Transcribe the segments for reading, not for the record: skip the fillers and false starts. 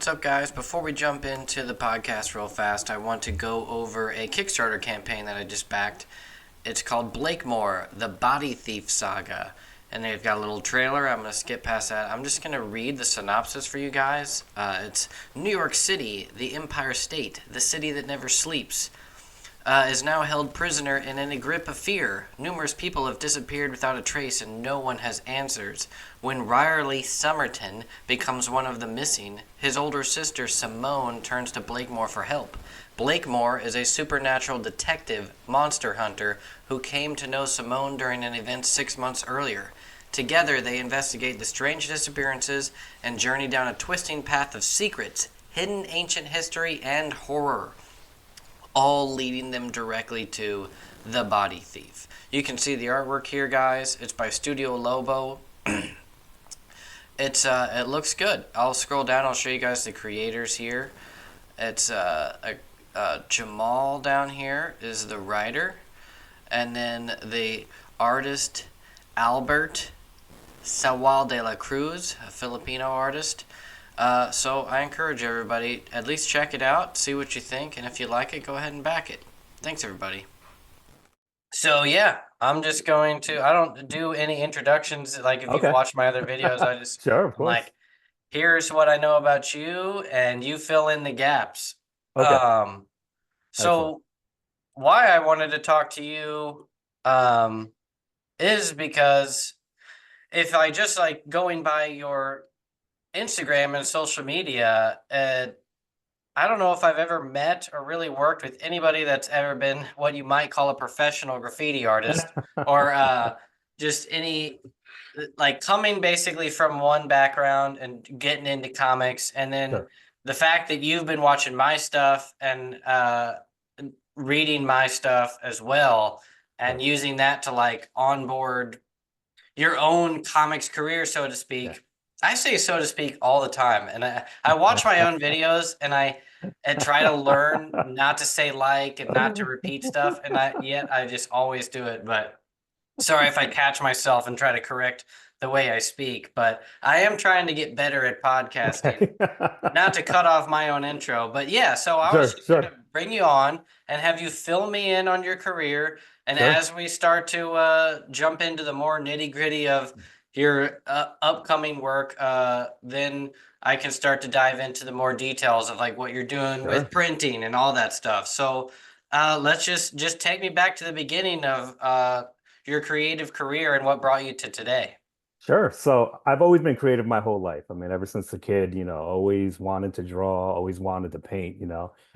What's up, guys? Before we jump into the podcast real fast, I want to go over a Kickstarter campaign that I just backed. It's called Blakemore, the Body Thief Saga. And they've got a little trailer. I'm going to skip past that. I'm just going to read the synopsis for you guys. It's New York City, the Empire State, the city that never sleeps, is now held prisoner and in a grip of fear. Numerous people have disappeared without a trace and no one has answers. When Riley Somerton becomes one of the missing, his older sister Simone turns to Blakemore for help. Blakemore is a supernatural detective monster hunter who came to know Simone during an event 6 months earlier. Together, they investigate the strange disappearances and journey down a twisting path of secrets, hidden ancient history, and horror, all leading them directly to the Body Thief. You can see the artwork here, guys. It's by Studio Lobo. It looks good. I'll scroll down. I'll show you guys the creators here. It's Jamal down here is the writer, and then the artist Albert Sawal de la Cruz, a Filipino artist. So I encourage everybody, at least check it out, see what you think, and if you like it, go ahead and back it. Thanks, everybody. So yeah, I'm just going to, I don't do any introductions, like if you've watched my other videos, I just, Sure, of I'm course. like, here's what I know about you, and you fill in the gaps. Okay, excellent. So why I wanted to talk to you, is because if I just like going by your Instagram and social media, I don't know if I've ever met or really worked with anybody that's ever been what you might call a professional graffiti artist, or just any, like, coming basically from one background and getting into comics, and then Sure. the fact that you've been watching my stuff and reading my stuff as well, and Right. using that to like onboard your own comics career, so to Yeah. speak. I say so to speak all the time. And I watch my own videos and I try to learn not to say like and not to repeat stuff. And yet I just always do it. But sorry if I catch myself and try to correct the way I speak. But I am trying to get better at podcasting. Okay. Not to cut off my own intro, but yeah, so I was Sure, just going to sure, bring you on and have you fill me in on your career. And sure. as we start to jump into the more nitty gritty of your upcoming work, then I can start to dive into the more details of like what you're doing with Sure. printing and all that stuff. So let's just take me back to the beginning of your creative career and what brought you to today. Sure. So I've always been creative my whole life. I mean, ever since a kid, always wanted to draw, always wanted to paint.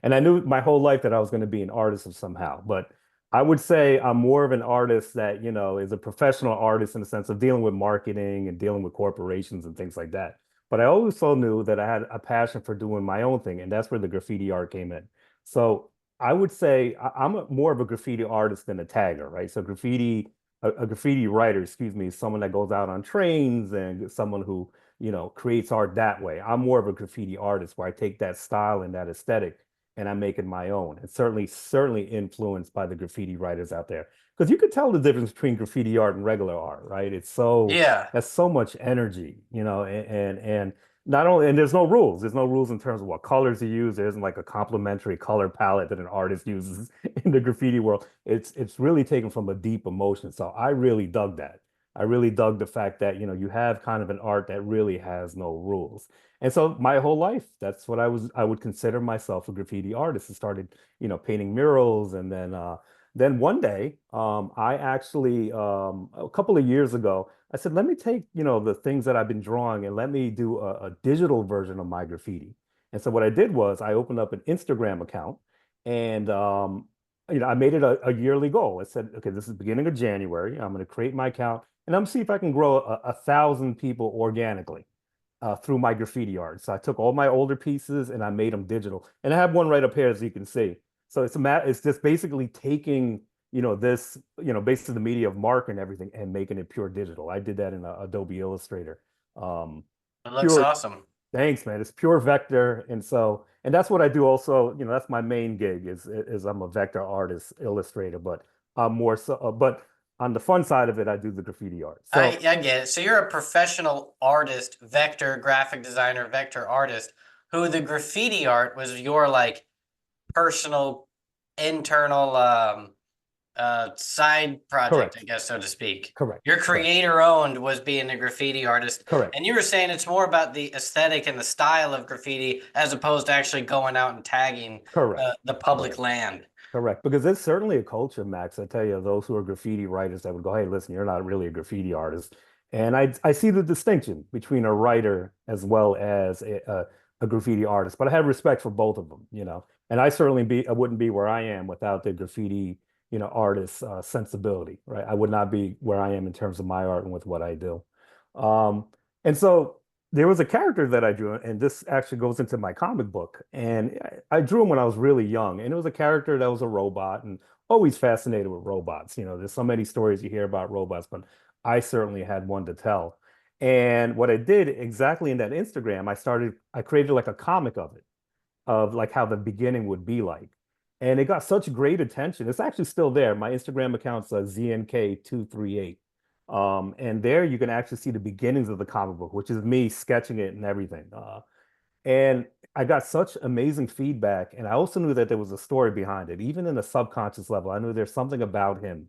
And I knew my whole life that I was going to be an artist of somehow. But I would say I'm more of an artist that is a professional artist in the sense of dealing with marketing and dealing with corporations and things like that. But I also knew that I had a passion for doing my own thing, and that's where the graffiti art came in. So I would say I'm more of a graffiti artist than a tagger, right? So a graffiti writer, excuse me, is someone that goes out on trains and someone who creates art that way. I'm more of a graffiti artist where I take that style and that aesthetic and I make it my own. And certainly influenced by the graffiti writers out there. Because you could tell the difference between graffiti art and regular art, right? Yeah. That's so much energy, and not only, and there's no rules. There's no rules in terms of what colors you use. There isn't like a complementary color palette that an artist uses in the graffiti world. It's really taken from a deep emotion. So I really dug that. I really dug the fact that you have kind of an art that really has no rules. And so my whole life, that's what I would consider myself a graffiti artist. I started painting murals, and then one day, I actually a couple of years ago, I said, let me take the things that I've been drawing and let me do a digital version of my graffiti. And so what I did was I opened up an Instagram account, and I made it a yearly goal. I said, okay, this is beginning of January. I'm going to create my account and I'm gonna see if I can grow 1,000 people organically through my graffiti art. So I took all my older pieces and I made them digital. And I have one right up here, as you can see. So it's just basically taking this basically the media of mark and everything and making it pure digital. I did that in Adobe Illustrator. Um, It looks Pure, awesome. thanks, man. It's pure vector. And that's what I do also. That's my main gig is I'm a vector artist, illustrator, but I'm more so, but on the fun side of it, I do the graffiti art. I So get it. So you're a professional artist, vector, graphic designer, vector artist who the graffiti art was your like personal internal side project, I Correct. guess, so to speak. Correct. Your Correct. creator owned was being a graffiti artist. Correct. And you were saying it's more about the aesthetic and the style of graffiti as opposed to actually going out and tagging Correct. the public Correct. land. Correct. Because there's certainly a culture, Max. I tell you, those who are graffiti writers that would go, hey, listen, you're not really a graffiti artist. And I see the distinction between a writer as well as a graffiti artist. But I have respect for both of them, you know. And I wouldn't be where I am without the graffiti, artist sensibility, right? I would not be where I am in terms of my art and with what I do. Um, and so there was a character that I drew, and this actually goes into my comic book. And I drew him when I was really young, and it was a character that was a robot, and always fascinated with robots. You know, there's so many stories you hear about robots, but I certainly had one to tell. And what I did exactly in that Instagram, I created like a comic of it, of like how the beginning would be like. And it got such great attention. It's actually still there. My Instagram account's Znk238. And there you can actually see the beginnings of the comic book, which is me sketching it and everything. And I got such amazing feedback. And I also knew that there was a story behind it. Even in a subconscious level, I knew there's something about him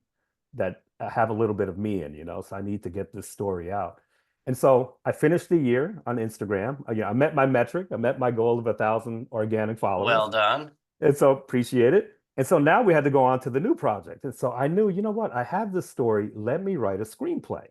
that I have a little bit of me in, so I need to get this story out. And so I finished the year on Instagram. I met my metric. I met my goal of 1,000 organic Well followers. done. And so appreciate it. And so now we had to go on to the new project. And so I knew, you know what? I have this story. Let me write a screenplay.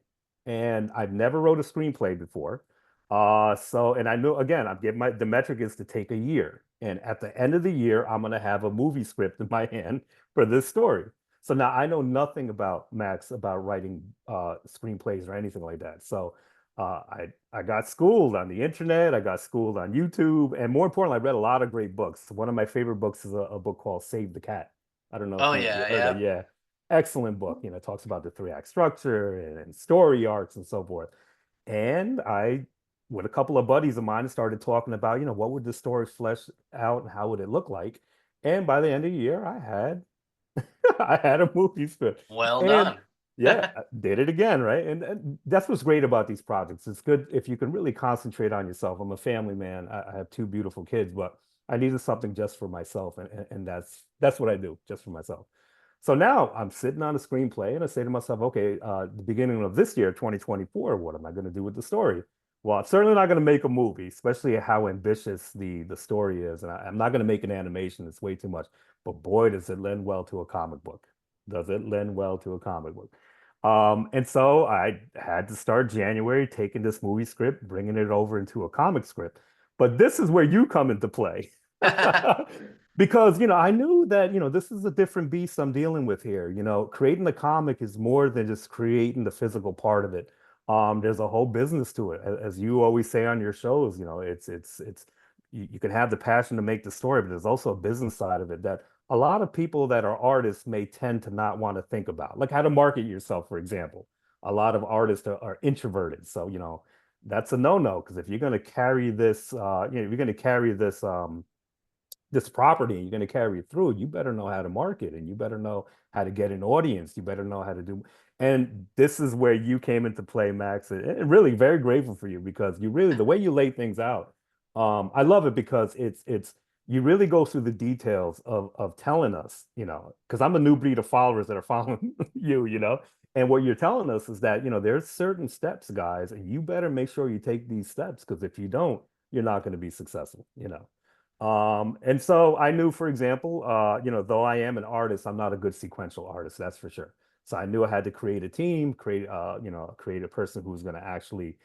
And I've never wrote a screenplay before. And I knew again, the metric is to take a year. And at the end of the year, I'm gonna have a movie script in my hand for this story. So now I know nothing about Max about writing screenplays or anything like that. So I got schooled on the internet, I got schooled on YouTube, and more importantly, I read a lot of great books. One of my favorite books is a book called Save the Cat. I don't know if Oh you yeah, heard that. yeah. Yeah, excellent book. It talks about the three-act structure and story arcs and so forth. And I, with a couple of buddies of mine, started talking about, what would the story flesh out and how would it look like? And by the end of the year, I had I had a movie script. Well And done. yeah, I did it again, right? And that's what's great about these projects. It's good if you can really concentrate on yourself. I'm a family man. I have two beautiful kids, but I needed something just for myself, and that's what I do, just for myself. So now I'm sitting on a screenplay and I say to myself, okay, the beginning of this year, 2024, what am I going to do with the story? Well, I'm certainly not going to make a movie, especially how ambitious the story is. And I'm not going to make an animation. It's way too much. But boy, does it lend well to a comic book. Does it lend well to a comic book? And so I had to start January taking this movie script, bringing it over into a comic script. But this is where you come into play. Because, I knew that, this is a different beast I'm dealing with here. Creating the comic is more than just creating the physical part of it. There's a whole business to it. As you always say on your shows, it's you can have the passion to make the story, but there's also a business side of it that a lot of people that are artists may tend to not want to think about, like how to market yourself, for example. A lot of artists are introverted, so that's a no-no because if you're going to carry this, you're going to carry this property and you're going to carry it through, you better know how to market and you better know how to get an audience. You better know how to do. And this is where you came into play, Max. And really very grateful for you because the way you lay things out, I love it because it's you really go through the details of telling us, because I'm a new breed of followers that are following you. And what you're telling us is that, there's certain steps, guys, and you better make sure you take these steps because if you don't, you're not going to be successful. And so I knew, for example, though I am an artist, I'm not a good sequential artist, that's for sure. So I knew I had to create a team, create a person who's going to actually,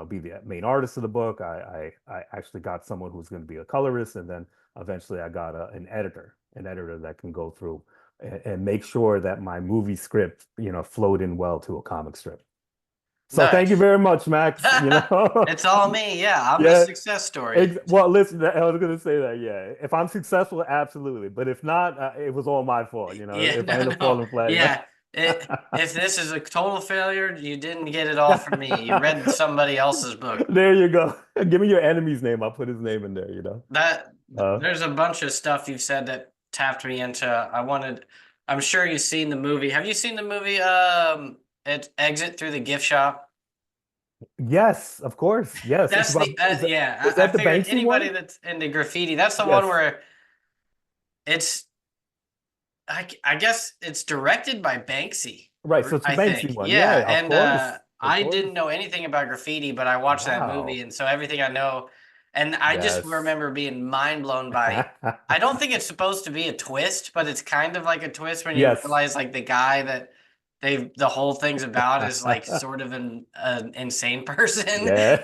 be the main artist of the book. I actually got someone who's going to be a colorist, and then eventually I got an editor that can go through and make sure that my movie script, flowed in well to a comic strip. So thank you Nice. very much, Max. It's all me. Yeah, I'm the Yeah, success story. Well, listen, I was going to say that, yeah. If I'm successful, absolutely. But if not, it was all my fault, Yeah, if I end up no. falling flat, Yeah. If this is a total failure, you didn't get it all from me. You read somebody else's book. There you go. Give me your enemy's name. I'll put his name in there. That Uh, there's a bunch of stuff you've said that tapped me into. I'm sure you've seen the movie. Have you seen the movie Exit Through the Gift Shop? Yes, of course. Yes, it's That's about. the Is that yeah. is I that the figured Banksy anybody one? that's into graffiti, that's the one Yes. where it's I guess it's directed by Banksy, Right. So it's the I Banksy think. one. Yeah, Yeah, of and course. Of I course. didn't know anything about graffiti, but I watched that movie, Wow. and so everything I know, and I just Yes. remember being mind blown by. I don't think it's supposed to be a twist, but it's kind of like a twist when you Yes. realize like the guy that the whole thing's about is like sort of an insane person. Yeah.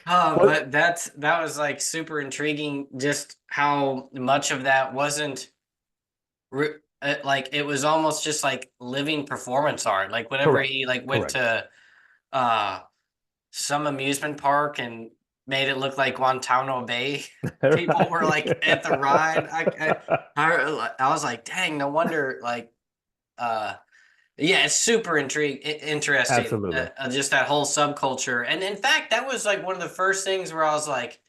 What? But that was like super intriguing, just how much of that wasn't like it was almost just like living performance art. Like whenever Correct. he like went Correct. to uh some amusement park and made it look like Guantanamo Bay, people were like at the ride. I was like, dang, no wonder like uh yeah, it's super interesting. Absolutely. Just that whole subculture. And in fact, that was like one of the first things where I was like,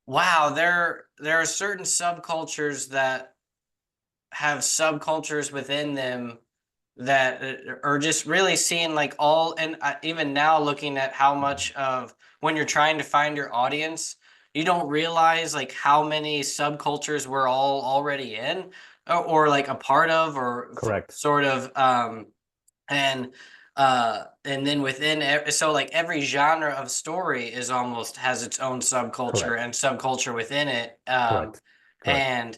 wow, there are certain subcultures that have subcultures within them that are just really seeing like all and even now looking at how much of when you're trying to find your audience, you don't realize like how many subcultures we're all already in or like a part of or Correct. sort of and and then within so like every genre of story is almost has its own subculture Correct. and subculture within it Correct. Correct. and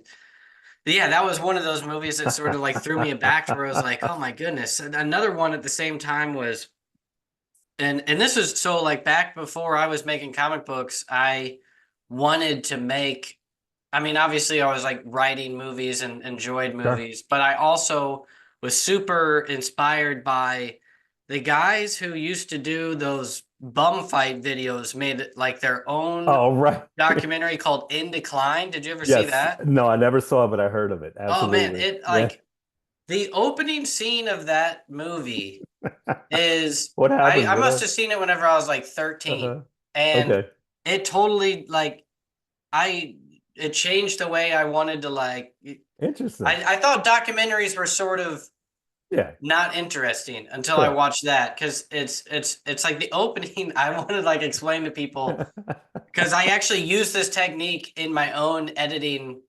yeah, that was one of those movies that sort of like threw me back to where I was like, oh my goodness. And another one at the same time was, and this is so like back before I was making comic books, I wanted to make, I mean, obviously I was like writing movies and enjoyed Sure. movies, but I also was super inspired by the guys who used to do those bum fight videos, made like their own Oh, right. documentary called In Decline. Did you ever see Yes. that? No, I never saw it, but I heard of it. Oh man, Absolutely. it Yeah. like the opening scene of that movie is What happens? I What must happened? have seen it whenever I was like 13. Uh-huh. And Okay. it totally like I it changed the way I wanted to like Interesting. I thought documentaries were sort of Yeah. not interesting until I Correct. watched that because it's like the opening I want to like explain to people because I actually use this technique in my own editing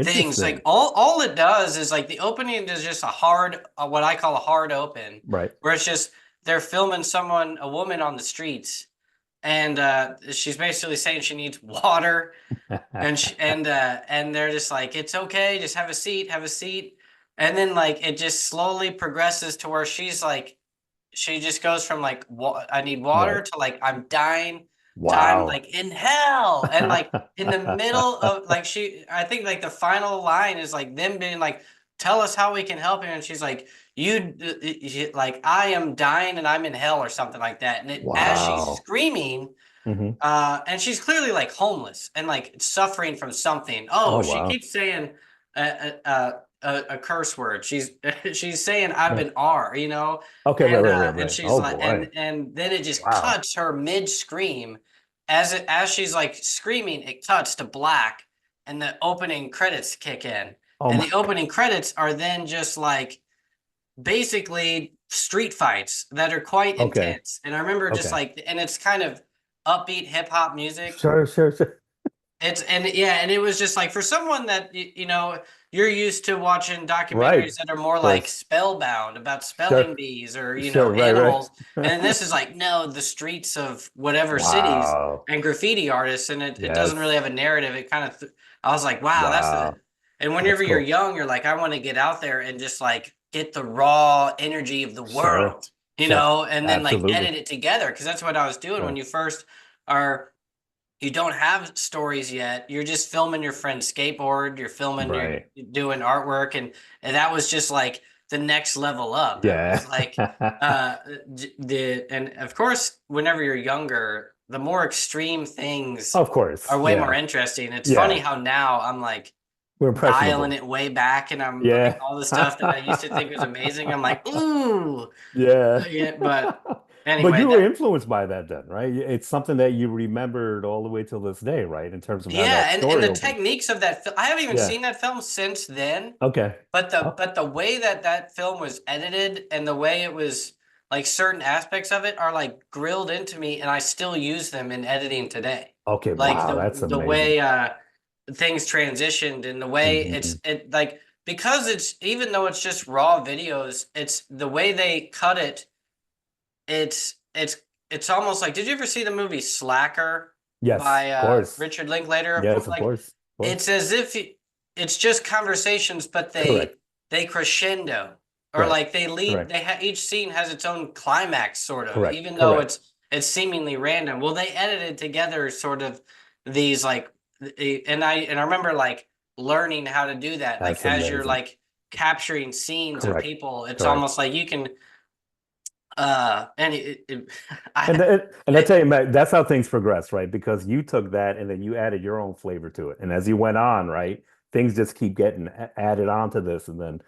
things. Like Interesting. all it does is like the opening is just a hard, what I call a hard open, Right. where it's just they're filming someone, a woman on the streets, and she's basically saying she needs water, and they're just like, it's okay, just have a seat, and then like it just slowly progresses to where she's like, she just goes from like I need water Right. to like I'm dying to I'm Wow. like in hell and like in the middle of like I think like the final line is like them being like tell us how we can help you and she's like like I am dying and I'm in hell or something like that and as she's Wow. screaming Hmm. and she's clearly like homeless and like suffering from something. Oh, Oh, she wow. keeps saying a curse word. She's she's saying I've been R, you know, Okay, right, right, right, and right. she's Oh like, boy. and then it just Wow. cuts her mid scream as she's like screaming. It cuts to black, and the opening credits kick in, Oh and my the God. opening credits are then just like basically street fights that are quite Okay. intense. And I remember just Okay. like, and it's kind of upbeat hip hop music. Sure, sure, sure. It's and yeah, and it was just like for someone that you know you're used to watching Right. documentaries that are more Of like course. spellbound about Sure. spelling bees or you know Sure. Right, animals, and right. this is like no, the streets of whatever cities Wow. and graffiti artists, and it doesn't really Yes. have a narrative. It kind of I was like, wow, that's the Wow. and That's whenever you're cool. young, you're like, I want to get out there and just like get the raw energy of the Sure. world, you Sure. know, and then like Absolutely. edit it together because that's what I was doing when Sure. you first are you don't have stories yet. You're just filming your friend's skateboard. You're filming your Right. doing artwork, and that was just like the next level up. It Yeah. was like the and of course, whenever you're younger, the more extreme things Of course. are way more Yeah. interesting. It's funny Yeah. how now I'm like We're dialing impressionable. it way back, and I'm like Yeah. all the stuff that I used to think was amazing. I'm like, ooh, Yeah. yeah. But But anyway, you were that influenced by that then, right? It's something that you remembered all the way till this day, right? In terms of how that yeah, and story the opened. techniques of that film, I haven't even Yeah. seen that film since then, Okay. but Oh, the way that that film was edited and the way it was like certain aspects of it are like grilled into me, and I still use them in editing today. Okay, Like wow, that's the amazing. way things transitioned and the way Hmm. it like because it's even though it's just raw videos, it's the way they cut it. It's it's it's almost like, did you ever see the movie Slacker Yes, by of course. Richard Linklater? Of course, Yes, of like course. Of it's course. as if it's just conversations, but Correct. they crescendo, or Right. like they lead. Right. They each scene has its own climax, sort of, Correct. even though Correct. it's seemingly random. Well, they edited together sort of these like, and I remember like learning how to do that. Like That's as you're amazing. like capturing scenes of Correct. people, it's Correct. almost like you can and And I and I tell you, Matt, that's how things progress, right? Because you took that and then you added your own flavor to it. And as you went on, right, things just keep getting added onto this. And then,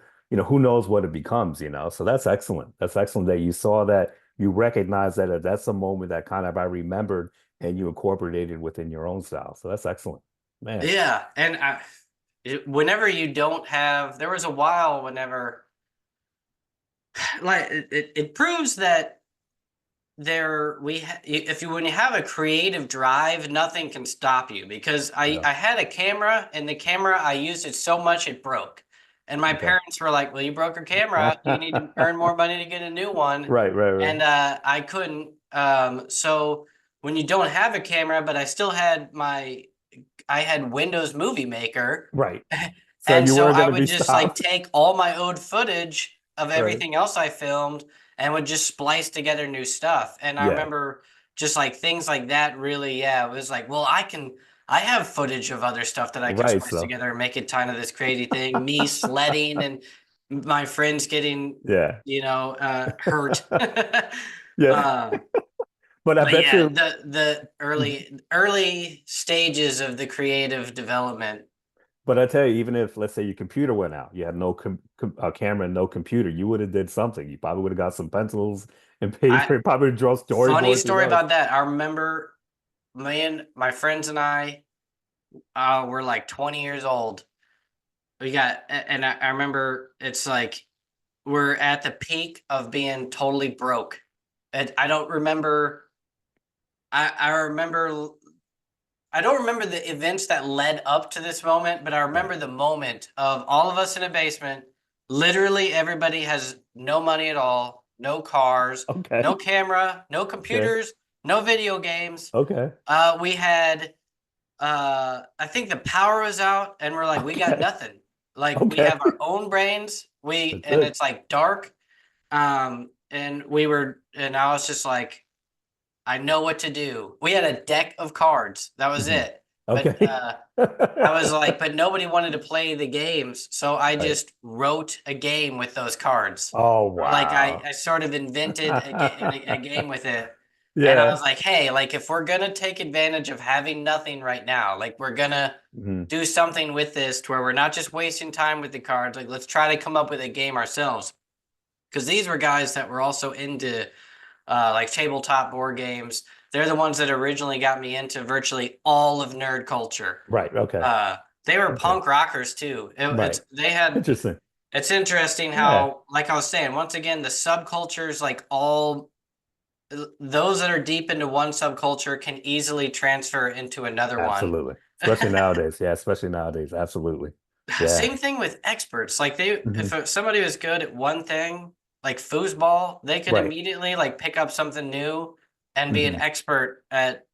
who knows what it becomes, So that's excellent. That's excellent that you saw that, you recognize that that's a moment that kind of I remembered and you incorporated within your own style. So that's excellent. Man. yeah, and whenever you don't have, there was a while whenever like it proves that if you when you have a creative drive, nothing can stop you, because Yeah. I had a camera, and the camera I used it so much it broke. And my Okay. parents were like, "Well, you broke your camera. You need to earn more money to get a new one." Right, right, right. And I couldn't. So when you don't have a camera, but I had Windows Movie Maker, Right. So and you so were going I to would be just like stopped. take all my old footage of Right. everything else I filmed and would just splice together new stuff. And I Yeah. remember just like things like that really, yeah, it was like, well, I have footage of other stuff that I can Right. splice So, together and make it kind of this crazy thing. Me sledding and my friends getting, yeah. hurt. Yeah. um, But I but bet yeah, you. the Mhm. early stages of the creative development. But I tell you, even if, let's say, your computer went out, you had no camera and no computer, you would have did something. You probably would have got some pencils and I paper, probably draw Funny storyboards. Who story knows? about that. I remember me and my friends and I were like 20 years old. And I remember it's like we're at the peak of being totally broke. And I don't remember. I remember. I don't remember the events that led up to this moment, but I Right. remember the moment of all of us in a basement. Literally, everybody has no money at all, no cars, no Okay. camera, no Okay. computers, no video games. Okay. We had I think the power was out, and we're like, we got Okay. nothing. Like we Okay. have our own brains. That's And it. it's like dark. And I was just like, I know what to do. We had a deck of cards. That was Mhm. it. But Okay. I was like, but nobody wanted to play the games, so I Right. just wrote a game with those cards. Oh, Or like wow. I sort of invented a game with it. And I Yeah. was like, hey, like if we're gonna take advantage of having nothing right now, like we're gonna Mhm. do something with this to where we're not just wasting time with the cards. Like let's try to come up with a game ourselves. Because these were guys that were also into like tabletop board games. They're the ones that originally got me into virtually all of nerd culture. Right. Okay. Uh, they were Okay. punk rockers too. Right. Interesting. It's interesting Yeah. how, like I was saying, once again, the subcultures, like all those that are deep into one subculture can easily transfer into another one. Absolutely. Especially nowadays. Yeah, especially nowadays. Absolutely. Yeah. Same thing with experts. Like Hmm. if somebody was good at one thing, like foosball, they could Right. immediately like pick up something new and be an Hmm. expert at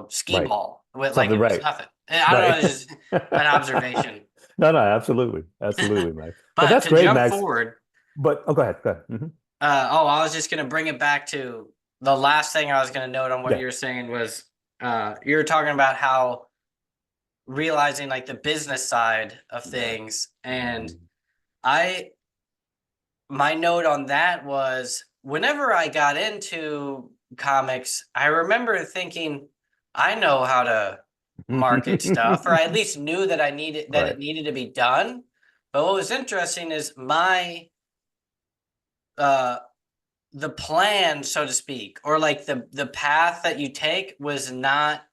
skee Right. ball with like Something it was right. nothing. I don't know. Right. It's just an observation. No, no, absolutely. Absolutely, Max. But But that's to great, jump Max. forward, But go ahead. Go ahead. I was just gonna bring it back to the last thing I was gonna note on what Yeah. you were saying was you were talking about how realizing like the business side of Yeah. things. And Mhm. I my note on that was whenever I got into comics, I remember thinking, I know how to market stuff, or I at least knew that Right. it needed to be done. But what was interesting is uh the plan, so to speak, or like the path that you take was not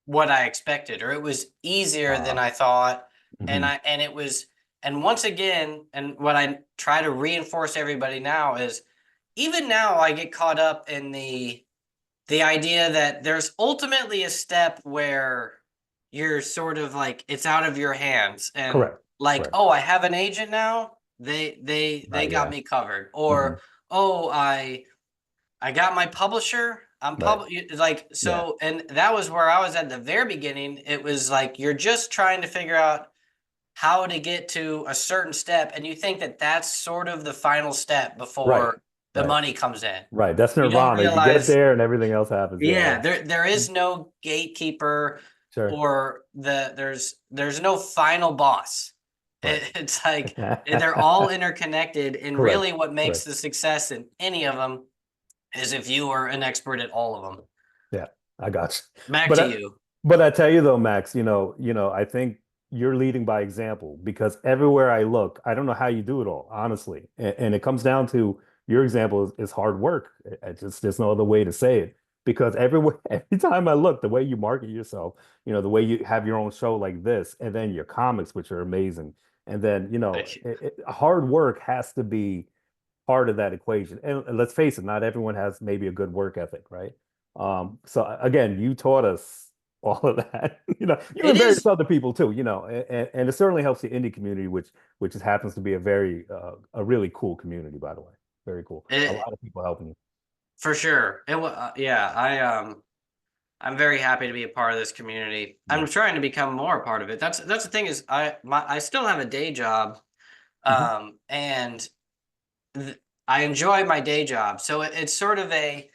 what I expected, or it was easier than Wow. I thought. Hmm. And it was, and once again, and what I try to reinforce everybody now is even now I get caught up in the idea that there's ultimately a step where you're sort of like it's out of your hands and Correct. like, Correct. oh, I have an agent now. They Right. got Yeah. me covered. Hmm. Or oh, I got my publisher. I'm Right. like Yeah. so, and that was where I was at the very beginning. It was like you're just trying to figure out how to get to a certain step, and you think that that's sort of the final step Right. before the Right. money comes in. Right. That's You don't Nirvana. You get realize, there and everything else happens. Yeah. yeah, Yeah. there is no gatekeeper Sure. or there's no final boss. Right. It's like they're all interconnected, and Correct. really what makes Correct. the success in any of them is if you are an expert at all of them. Yeah, I got you. Back But to I, you. but I tell you though, Max, I think you're leading by example because everywhere I look, I don't know how you do it all, honestly. And it comes down to your example is hard work. There's no other way to say it. Because everywhere, every time I look, the way you market yourself, the way you have your own show like this, and then your comics, which are amazing, and then Thank you. hard work has to be part of that equation. And let's face it, not everyone has maybe a good work ethic, right? So again, you taught us all of that. You It and various is. other people too, and it certainly helps the indie community, which happens to be a really cool community, by the way. Very cool. A It, lot of people helping you. for sure. It was. Yeah. I'm very happy to be a part of this community. I'm Yeah. trying to become more a part of it. That's the thing is I still have a day job, Hmm. and I enjoy my day job. So it's sort of I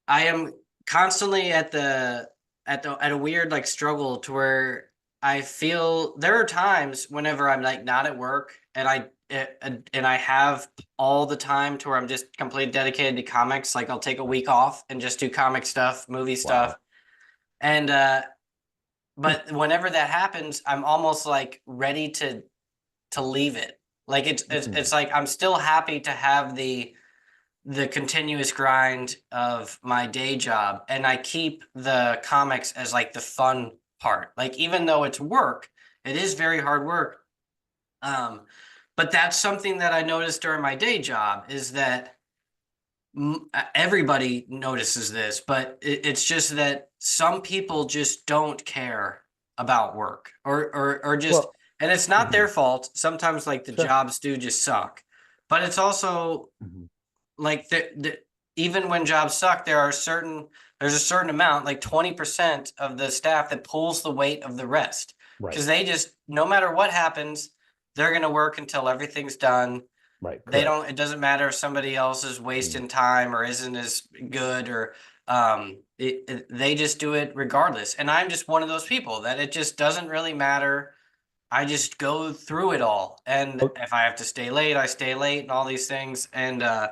am constantly at a weird like struggle to where I feel there are times whenever I'm like not at work and I have all the time to where I'm just completely dedicated to comics. Like I'll take a Right. week off and just do comic stuff, movie stuff. Wow. And but whenever that happens, I'm almost like ready to leave it. Like Mm. it's like I'm still happy to have the continuous grind of my day job, and I keep the comics as like the fun part. Like even though it's work, it is very hard work. Um, but that's something that I noticed during my day job is that everybody notices this, but it's just that some people just don't care about work or just, Well, and it's not their mhm. fault. Sometimes like the Sure. jobs do just suck, but it's also Mhm. like even when jobs suck, there's a certain amount, like 20% of the staff that pulls the weight of the rest Right. because they just no matter what happens, they're going to work until everything's done. Right. They Correct. don't It doesn't matter if somebody else is Mm. wasting time or isn't as good or they just do it regardless. And I'm just one of those people that it just doesn't really matter. I just go through it all. And Oh, if I have to stay late, I stay late and all these things. And you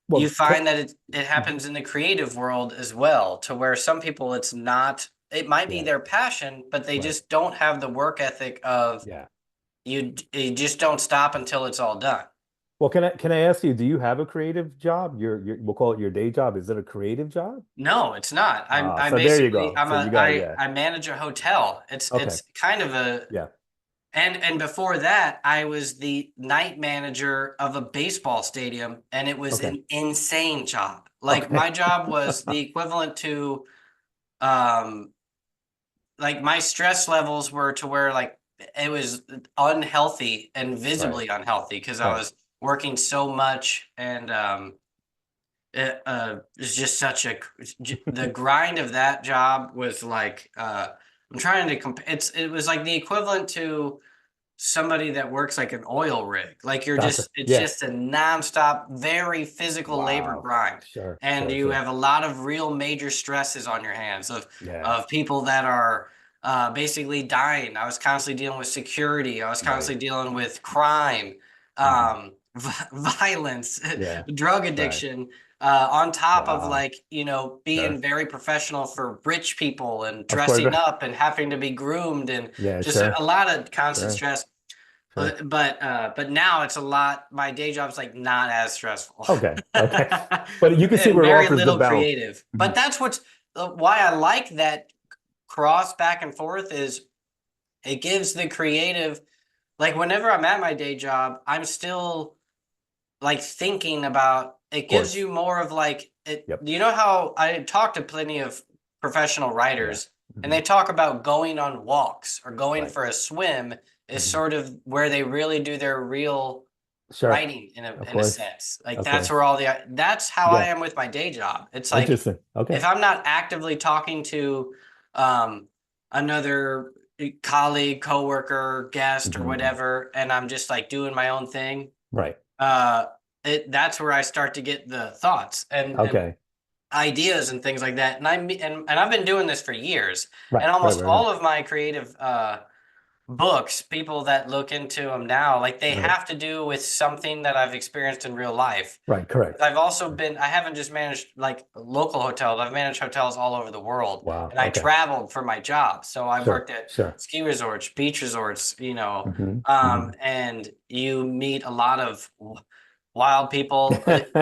well, find that it mhm. happens in the creative world as well, to where some people it might be Yeah. their passion, but they Right. just don't have the work ethic of Yeah. you just don't stop until it's all done. Well, can I ask you, do you have a creative job? We'll call it your day job. Is it a creative job? No, it's not. I'm So there you basically go. So you got, yeah. I manage a hotel. Okay. It's kind of a Yeah. and before that I was the night manager of a baseball stadium, and it was Okay. an insane job. Like Okay. my job was the equivalent to um like my stress levels were to where like it was unhealthy and Right. visibly unhealthy because I Right. was working so much and it's just such the grind of that job was like I'm trying to compare it was like the equivalent to somebody that works like an oil rig. Like Gotcha. it's Yeah. just a nonstop, very physical labor Wow. grind. Sure. And Sure. you Sure. have a lot of real major stresses on your hands Yeah. of people that are basically dying. I was constantly dealing with security. I was Right. constantly dealing with crime, Hmm. violence, Yeah. drug Right. addiction, on top of Wow. like, you know, Sure. being very professional for rich people and Of course. dressing up and having to be groomed and Yeah. just a Sure. lot of constant Sure. stress. Sure. But now it's a lot. My day job's like not as stressful, Okay. Okay. But you can see and where it very offers good little balance. creative. Mhm. But that's what's why I like that cross back and forth is it gives the creative. Like whenever I'm at my day job, I'm still like thinking about Of it gives course. you more of like it. Yep. You know how I talk to plenty of professional Yeah. writers and Hmm. they talk about going on walks or going Right. for a swim is Hmm. sort of where they really do their real Sure. writing Of in a course. sense. Like Of that's where course. all the that's how I Yeah. am with my day job. It's like Interesting. Okay. if I'm not actively talking to um another colleague, coworker, guest or Hmm. whatever, and I'm just like doing my own thing, Right. uh that's where I start to get the thoughts and Okay. ideas and things like that. And I've been doing this for years. Right. And Right. almost Right. Right. all of my creative books, people that look into them now, like they Right. have to do with something that I've experienced in real life. Right. Correct. I've also been, I haven't just managed like local hotels, I've managed hotels all over the world. Wow. And I Okay. traveled for my job. So I Sure. worked at Sure. ski resorts, beach resorts, Hmm. Hmm. and you meet a lot of wild people,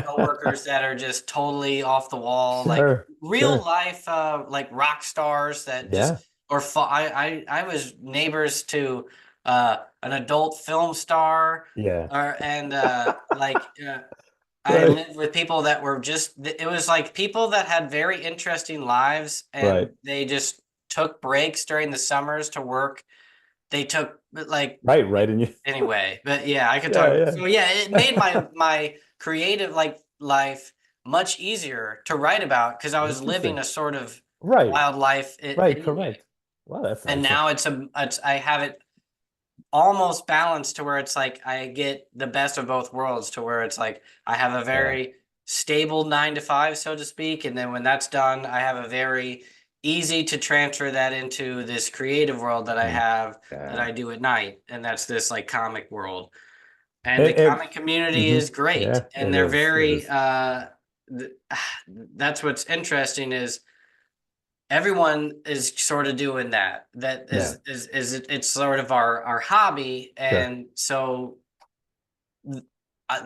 coworkers that are just totally off the wall, like Sure. real Sure. life, like rock stars that Yeah. just, I was neighbors to an adult film star, Yeah. and I Right. lived with people that were just, it was like people that had very interesting lives and Right. they just took breaks during the summers to work. They took like, Right. Right. And you. anyway, but yeah, I could talk. Yeah. So yeah, it made my creative like life much easier to write about because I Yeah. was living Interesting. a sort of Right. wild life Right. anyway. Correct. Wow. That's And excellent. now it's I have it almost balanced to where it's like I get the best of both worlds to where it's like I have a Yeah. very stable 9 to 5, so to speak. And then when that's done, I have a very easy to transfer that into this creative world that I Mhm. have that Yeah. I do at night. And that's this like comic world. And the And comic community hmm. is great. Yeah. And It they're is. It very is. th- that's what's interesting is everyone is sort of doing that. That Yeah. is it's sort of our hobby, Sure. and so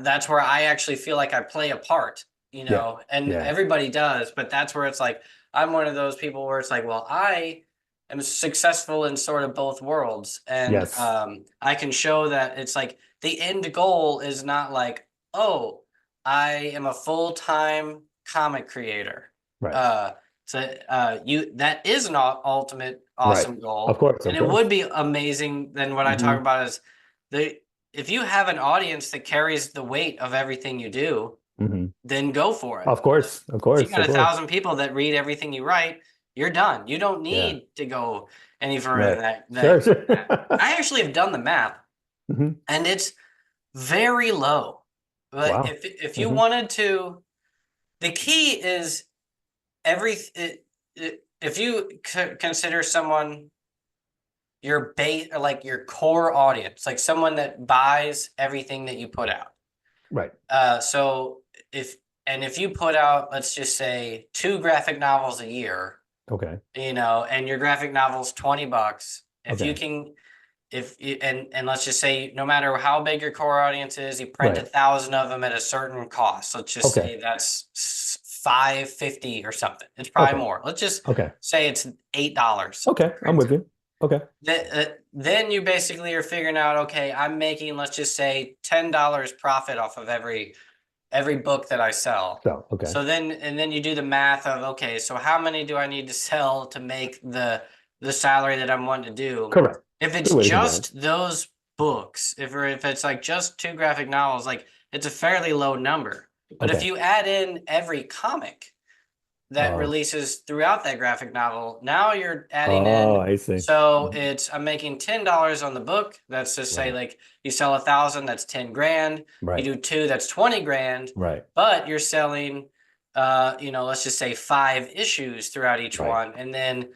that's where I actually feel like I play a part, Yeah. and Yeah. everybody does, but that's where it's like I'm one of those people where it's like, well, I am successful in sort of both worlds, and Yes. I can show that it's like the end goal is not like, oh, I am a full-time comic creator. Right. Uh, so you that is an ultimate Right. awesome Of goal, course. and Of it would course. be amazing. Then what I talk Hmm. about is the if you have an audience that carries the weight of everything you do, Hmm. then go for it. Of course. Of If you course. got Of a course. thousand people that read everything you write, you're done. You don't Yeah. need to go any further Right. than that. Sure. Sure. I actually have done the math, Hmm. and it's very low. But Wow. if you Hmm. wanted to, the key is every if you consider someone your base or like your core audience, like someone that buys everything that you put out. Right. So if you put out, let's just say 2 graphic novels a year, Okay. and your graphic novel's $20, if you Okay. can, if you, and let's just say no matter how big your core audience is, you print a Right. thousand of them at a certain cost. Let's just Okay. say that's 550 or something. It's probably Okay. more. Let's just Okay. say it's $8 to Okay. I'm print with them. you. Okay. Then you basically are figuring out, okay, I'm making, let's just say $10 profit off of every book that I sell. So, okay. So then you do the math of, okay, so how many do I need to sell to make the salary that I'm wanting to do? Correct. If it's Good way to think about it. just those books, if it's like just 2 graphic novels, like it's a fairly low number. But if Okay. you add in every comic that Oh. releases throughout that graphic novel, now you're adding Oh, in. I see. So Mhm. I'm making $10 on the book. That's just say Right. like you sell 1,000, that's 10 grand. You Right. do two, that's 20 grand. Right. But you're selling, let's just say 5 issues throughout each Right. one, and then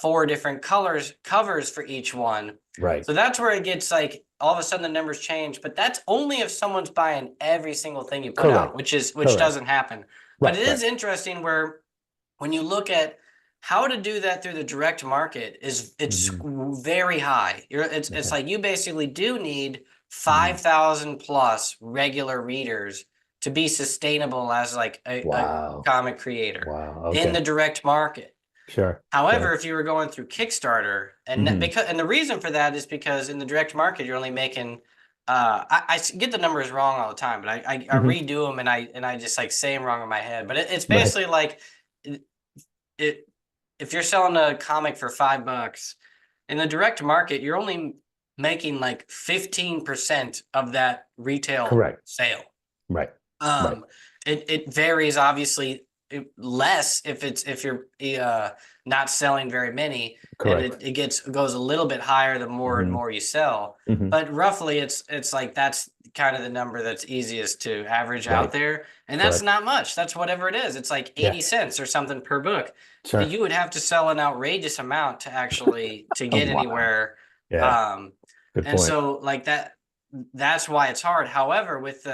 4 different covers for each one. Right. So that's where it gets like all of a sudden the numbers change. But that's only if someone's buying every single thing you put out, Correct. which Correct. doesn't happen. But Right. it Right. is interesting where when you look at how to do that through the direct market it's Hmm. very high. It's Okay. like you basically do need Hmm. 5,000 plus regular readers to be sustainable as like a Wow. comic creator Wow. in Okay. the direct market. Sure. However, Sure. if you were going through Kickstarter, Hmm. and the reason for that is because in the direct market you're only making I get the numbers wrong all the time, but I Hmm. redo them, and I just like say them wrong in my head. But it's Right. basically like it, it if you're selling a comic for $5 in the direct market, you're only making like 15% of that retail Correct. sale. Right. Right. Um, it varies obviously less if you're not selling very many, and Correct. it goes a little bit higher the more and Hmm. more you sell. Hmm. But roughly, it's like that's kind of the number that's easiest to average out Right. there, and that's Correct. not much. That's whatever it is. It's like Yeah. 80 cents or something per book. Sure. You would have to sell an outrageous amount to actually to Oh, get wow. anywhere. Yeah. Um, Good and point. so like that's why it's hard. However, with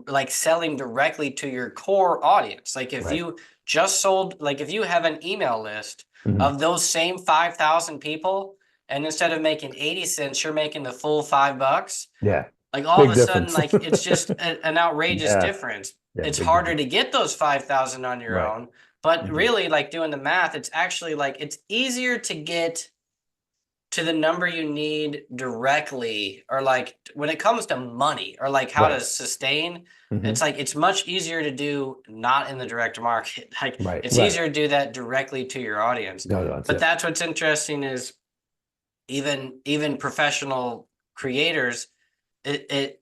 like selling directly to your core audience, like if Right. you just sold, like if you have an email list Hmm. of those same 5,000 people, and instead of making 80 cents, you're making the full $5, Yeah. like all of Big a sudden, difference. like it's just an outrageous Yeah. difference. Yeah. It's Big harder difference. to get those 5,000 on your Right. own, but Hmm. really, like doing the math, it's actually like it's easier to get to the number you need directly, or like when it comes to money or like how to Right. sustain, it's Hmm. like it's much easier to do not in the direct market. Like Right. it's Right. easier to do that directly to your audience. No, no, that's But it. that's what's interesting is even professional creators, it it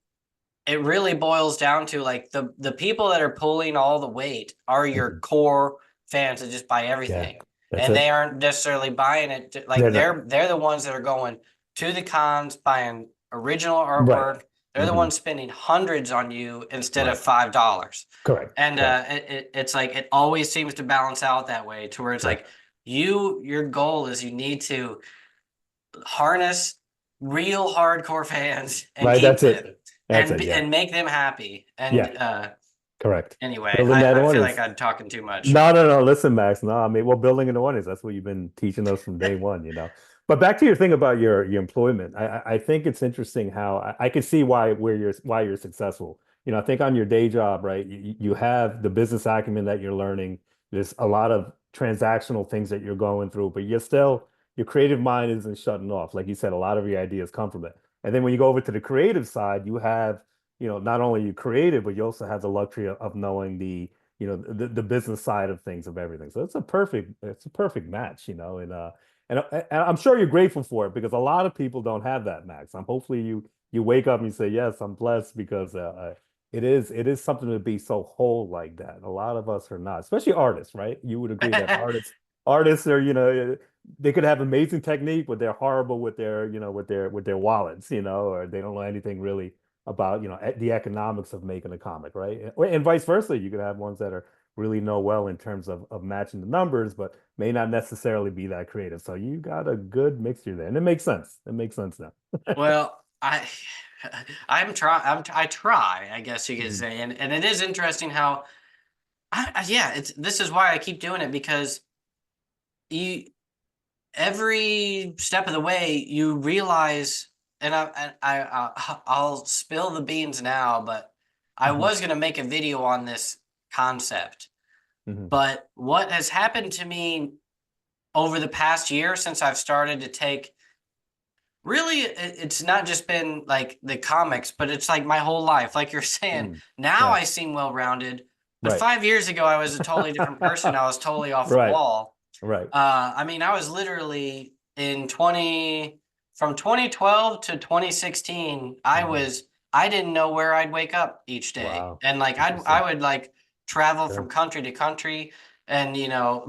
it really boils down to like the people that are pulling all the weight are your Hmm. core fans that just buy Yeah. everything, That's and it. they aren't necessarily buying it like They're not. they're the ones that are going to the cons buying original Right. artwork. They're the Hmm. ones spending hundreds on you instead of Right. $5. Correct. And Correct. it's like it always seems to balance out that way to where it's Sure. like your goal is you need to harness real hardcore fans and Right. keep That's it. them That's it. Yeah. and make them happy. Yeah. And Correct. anyway, Building that I feel like audience. I'm talking too much. No, no, no. Listen, Max. No, I mean, well, building an audience. That's what you've been teaching us from day one, you know. But back to your thing about your employment, I think it's interesting how I can see why you're successful. You know, I think on your day job, right? You have the business acumen that you're learning. There's a lot of transactional things that you're going through, but you're still your creative mind isn't shutting off. Like you said, a lot of your ideas come from it. And then when you go over to the creative side, you have, you know, not only you creative, but you also have the luxury of knowing the business side of things of everything. So it's a perfect match, you know, and I'm sure you're grateful for it because a lot of people don't have that, Max. I'm hopefully you wake up and you say, yes, I'm blessed because it is something to be so whole like that. A lot of us are not, especially artists, right? You would agree that artists are, they could have amazing technique, but they're horrible with their, with their wallets, or they don't know anything really about the economics of making a comic, right? And vice versa. You could have ones that are really know well in terms of matching the numbers, but may not necessarily be that creative. So you got a good mixture there, and it makes sense. It makes sense now. Well, I try, I guess you could Mhm. say, and it is interesting how yeah, it's this is why I keep doing it because you every step of the way you realize, and I'll spill the beans now, but I Mhm. was gonna make a video on this concept. Mhm. But what has happened to me over the past year since I've started to take really, it's not just been like the comics, but it's like my whole life. Like you're saying, Mm. now Yeah. I seem well rounded, but Right. 5 years ago I was a totally different person. I was totally off the Right. wall. Right. I mean, I was literally in 20 from 2012 to 2016. Mhm. I didn't know where I'd wake up each day, Wow. and like I Interesting. would like travel from Sure. country to country, and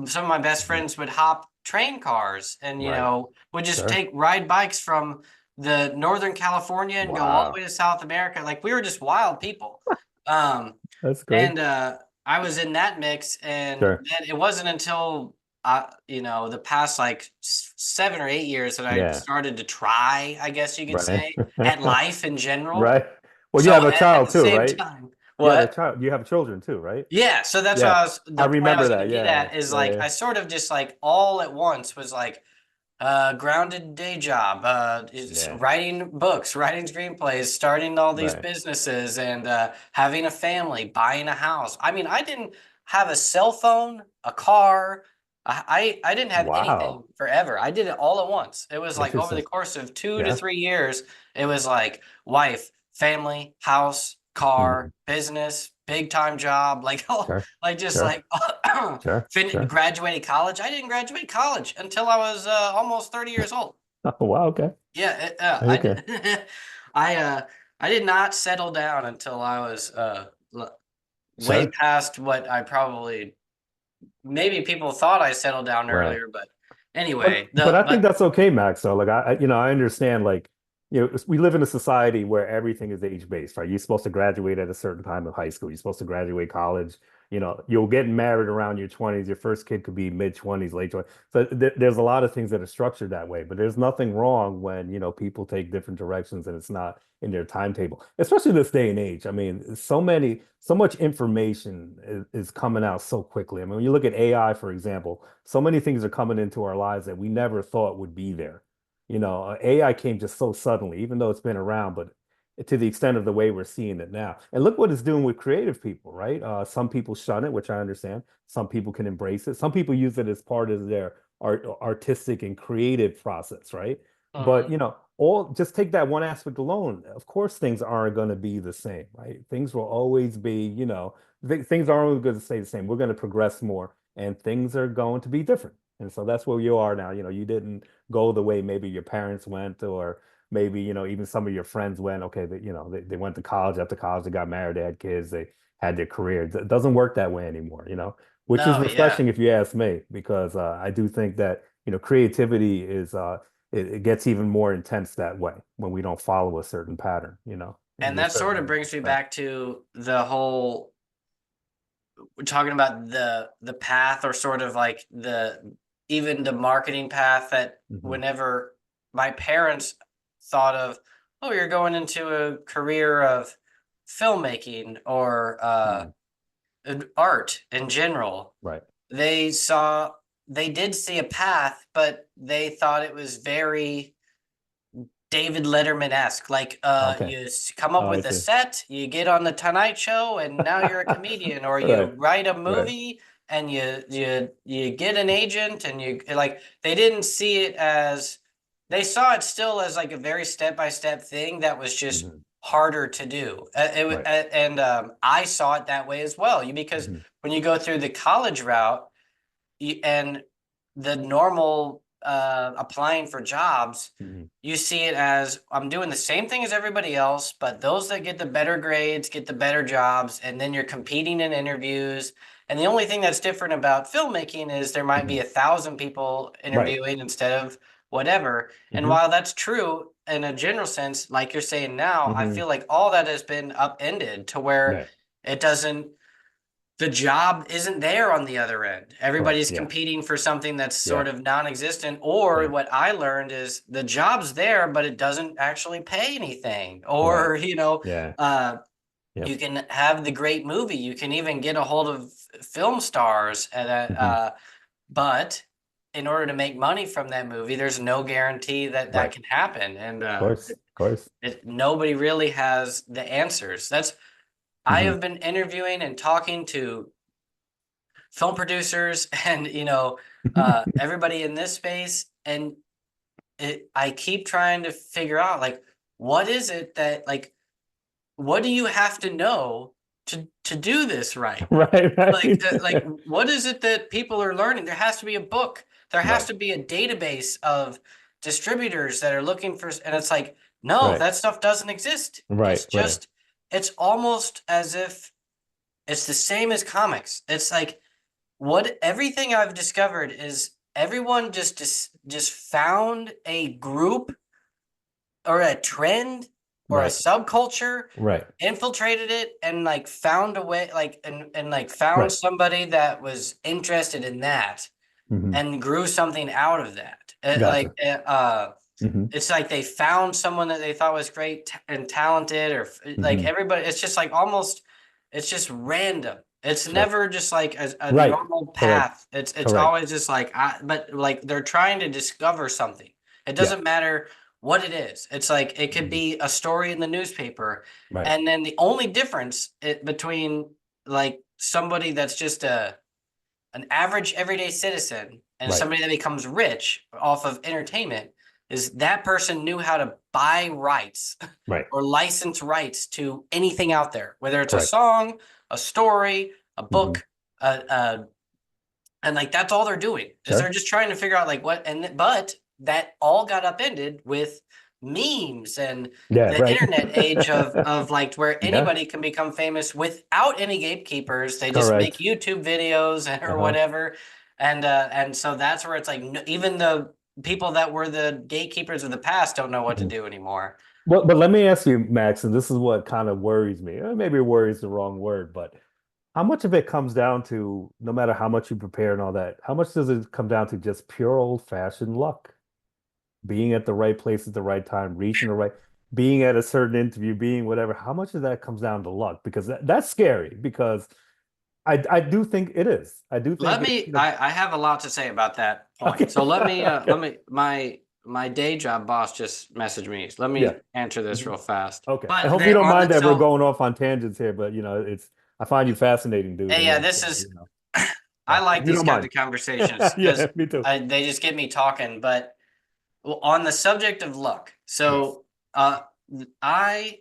some of my best Mhm. friends would hop train cars, and Right. would just Sure. take ride bikes from the Northern California and go all the way Wow. to South America. Like we were just wild people. Um, That's great. and I was in that mix, and Sure. then it wasn't until the past like 7 or 8 years that I Yeah. started to try, I guess you could Right. say, at life in general. Right. Well, you So have a at child the too, same right? time, You have a what? child. You have children too, right? Yeah, so that's what Yeah. I the point I remember was going that. to get Yeah. at is Yeah. like Yeah. I sort of just like all at once was like grounded day job, is Yeah. writing books, writing screenplays, starting all these Right. businesses, and having a family, buying a house. I mean, I didn't have a cell phone, a car. I didn't have anything Wow. forever. I did it all at once. It was like over the Interesting. course of two to Yeah. three years, it was like wife, family, house, Hmm. car, business, big time job, like Sure, like just sure, like sure, sure. graduated college. I didn't graduate college until I was almost 30 years old. Oh, wow, okay. Yeah, Okay. I I did not settle down until I was way Sure. past what I probably maybe people thought I settled down Right. earlier, but anyway, But the I think but that's okay, Max. So like I understand like we live in a society where everything is age based, right? You're supposed to graduate at a certain time of high school. You're supposed to graduate college. You'll get married around your 20s. Your first kid could be mid 20s, late 20s. So there's a lot of things that are structured that way. But there's nothing wrong when, people take different directions and it's not in their timetable, especially this day and age. I mean, so much information is coming out so quickly. I mean, when you look at AI, for example, so many things are coming into our lives that we never thought would be there. AI came just so suddenly, even though it's been around, but to the extent of the way we're seeing it now. And look what it's doing with creative people, right? Some people shun it, which I understand. Some people can embrace it. Some people use it as part of their artistic and creative process, right? But Mhm. all just take that one aspect alone. Of course, things aren't going to be the same, right? Things will always be, things aren't always going to stay the same. We're going to progress more, and things are going to be different. And so that's where you are now. You didn't go the way maybe your parents went, or maybe, even some of your friends went. Okay, they went to college. After college, they got married, they had kids, they had their career. It doesn't work that way anymore, which is No, yeah. refreshing if you ask me, because I do think that, creativity is it gets even more intense that way when we don't follow a certain pattern, and And there's that sort certain of brings me right. back to the whole we're talking about the path or sort of like the even the marketing path that Hmm. whenever my parents thought of, oh, you're going into a career of filmmaking or Hmm. art in general, Right. they saw they did see a path, but they thought it was very David Letterman-esque. Like, Okay. you come up Oh, I with a see. set, you get on the Tonight Show, and now you're a comedian, or you Right. write a Right. movie and you get an agent, and you like they didn't see it as they saw it still as like a very step-by-step thing that was just Hmm. harder to do. Right. And I saw it that way as well. Because Hmm. when you go through the college route, and the normal applying for jobs, Hmm. you see it as I'm doing the same thing as everybody else, but those that get the better grades get the better jobs, and then you're competing in interviews. And the only thing that's different about filmmaking is there might Hmm. be 1,000 people Right. interviewing instead of whatever. And Hmm. while that's true in a general sense, like you're saying now, I Hmm. feel like all that has been upended to where Right. it doesn't the job isn't there on the other end. Correct. Everybody's Yeah. competing for something that's Yeah. sort of non-existent. Or Yeah. what I learned is the job's there, but it doesn't actually pay anything. Right. Or, Yeah. you Yep. can have the great movie. You can even get a hold of film stars Hmm. but in order to make money from that movie, there's no guarantee that that Right. can happen. And Of course. Of course. nobody really has the answers. I Hmm. have been interviewing and talking to film producers and everybody in this space, and I keep trying to figure out like what is it that like what do you have to know to do this right? Right. Right. Like what is it that people are learning? There has to be a book, there has Right. to be a database of distributors that are looking for, and it's like no, Right. that stuff doesn't exist. Right. Right. It's almost as if it's the same as comics. It's like what everything I've discovered is everyone just found a group or a trend or a Right. subculture, Right. infiltrated it, and like found a way like and like found Right. somebody that was interested in that Hmm. and grew something out of that. Gotcha. Hmm. It's like they found someone that they thought was great and talented, or like Hmm. everybody. It's just like almost, it's just random. It's Sure. never just like a Right. normal Correct. path. It's Correct. always just like, but like they're trying to discover something. It Yeah. doesn't matter what it is. It's like it could Hmm. be a story in the newspaper, Right. and then the only difference between like somebody that's just an average everyday citizen and Right. somebody that becomes rich off of entertainment is that person knew how to buy rights Right. or license rights to anything out there, whether it's a Correct. song, a story, a Hmm. book, uh, and like that's all they're doing is they're Sure. just trying to figure out like what. And but that all got upended with memes and Yeah. the Right. internet age of like where Yeah. anybody can become famous without any gatekeepers. They just make Correct. YouTube videos or Uh-huh. whatever, and so that's where it's like even the people that were the gatekeepers of the past don't know what to Mhm. do anymore. But let me ask you, Max, and this is what kind of worries me. Maybe worry is the wrong word, but how much of it comes down to, no matter how much you prepare and all that, how much does it come down to just pure old-fashioned luck? Being at the right place at the right time, reaching the right, being at a certain interview, being whatever. How much of that comes down to luck? Because that's scary because I do think it is. I do think Let it, me. I have a lot to say about that point. okay. So let me. Okay. My day job boss just messaged me. So let Yeah. me answer this Mhm. real fast. Okay. I But hope you they don't on mind the that we're so. going off on tangents here, but it's I find you fascinating, dude. Yeah, And this so, is. I yeah, like if you these don't kinds mind. of conversations because Yeah, me too. they just get me talking. But well, on the subject of luck, Yes. so I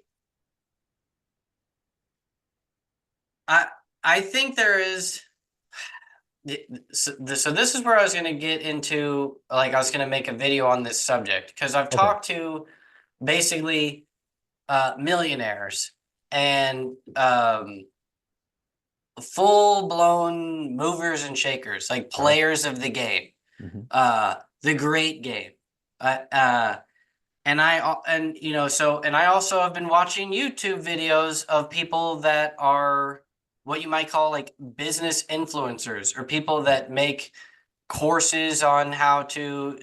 I I think there is. So this is where I was going to get into. Like I was going to make a video on this subject because I've Okay. talked to basically millionaires and full blown movers and shakers, like Sure. players of the game, Hmm. the great game. Uh, uh, and you know, so and I also have been watching YouTube videos of people that are what you might call like business influencers or people that make courses on how to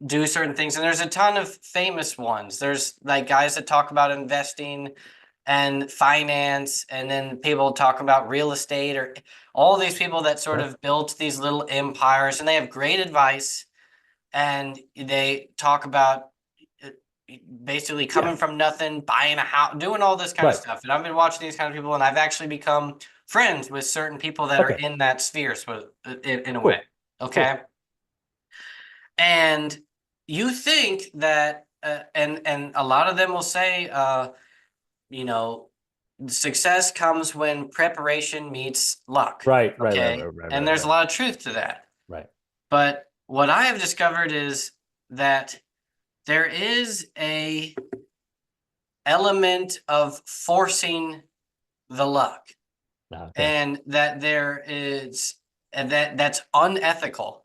do certain things. And there's a ton of famous ones. There's like guys that talk about investing and finance, and then people talk about real estate or all these people that sort Sure. of built these little empires, and they have great advice, and they talk about uh, basically Yeah. coming from nothing, buying a house, doing all this kind of Right. stuff. And I've been watching these kind of people, and I've actually become friends with certain people that are Okay. in that sphere, so in a way. Cool. Cool. Okay. And you think that and a lot of them will say you know, success comes when preparation meets luck. Right. Right. Right. Okay. Right. Right. And Right. there's a Right. lot of truth to that. Right. But what I have discovered is that there is a element of forcing the luck, Okay. and that there is and that's unethical.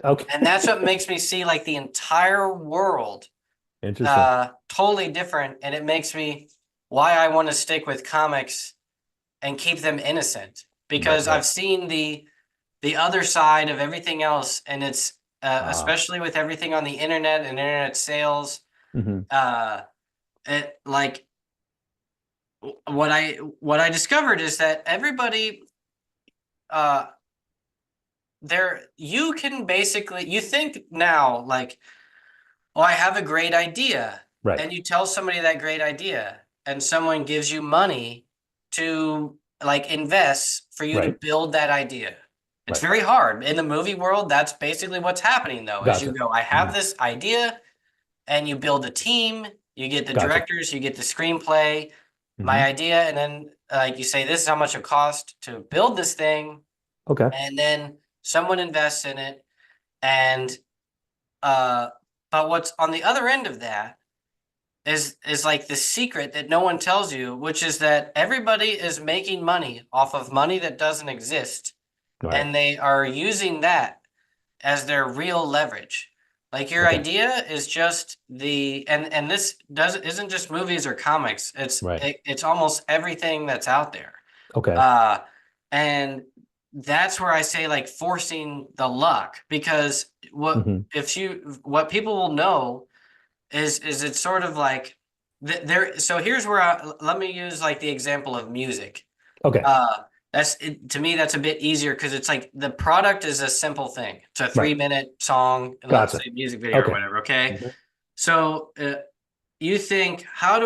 Okay. And that's what makes me see like the entire world Interesting. totally different, and it makes me why I want to stick with comics and keep them innocent Right. because I've Right. seen the other side of everything else, and it's Ah. especially with everything on the internet and internet sales. Hmm. Uh, it like what I discovered is that everybody uh there you can basically you think now like, oh, I have a great idea. Right. And you tell somebody that great idea, and someone gives you money to like invest for you to Right. build that idea. It's Right. very hard. In the movie world, that's basically what's happening though, is you Gotcha. go, I Hmm. have this idea, and you build a team, you get the Gotcha. directors, you get the screenplay, my Hmm. idea, and then like you say, this is how much it cost to build this thing, Okay. and then someone invests in it, and uh, but what's on the other end of that is like the secret that no one tells you, which is that everybody is making money off of money that doesn't exist, Right. and they are using that as their real leverage. Like your Okay. idea is just and this doesn't isn't just movies or comics. Right. It's almost everything that's out there. Okay. Uh and that's where I say like forcing the luck, because Hmm. what people will know is it's sort of like there. So here's where let me use like the example of music. Okay. uh to me that's a bit easier because it's like the product is a simple thing. It's a Right. 3 minute song, and let's Gotcha. say music video or Okay. whatever. Okay. Hmm. So you think, how do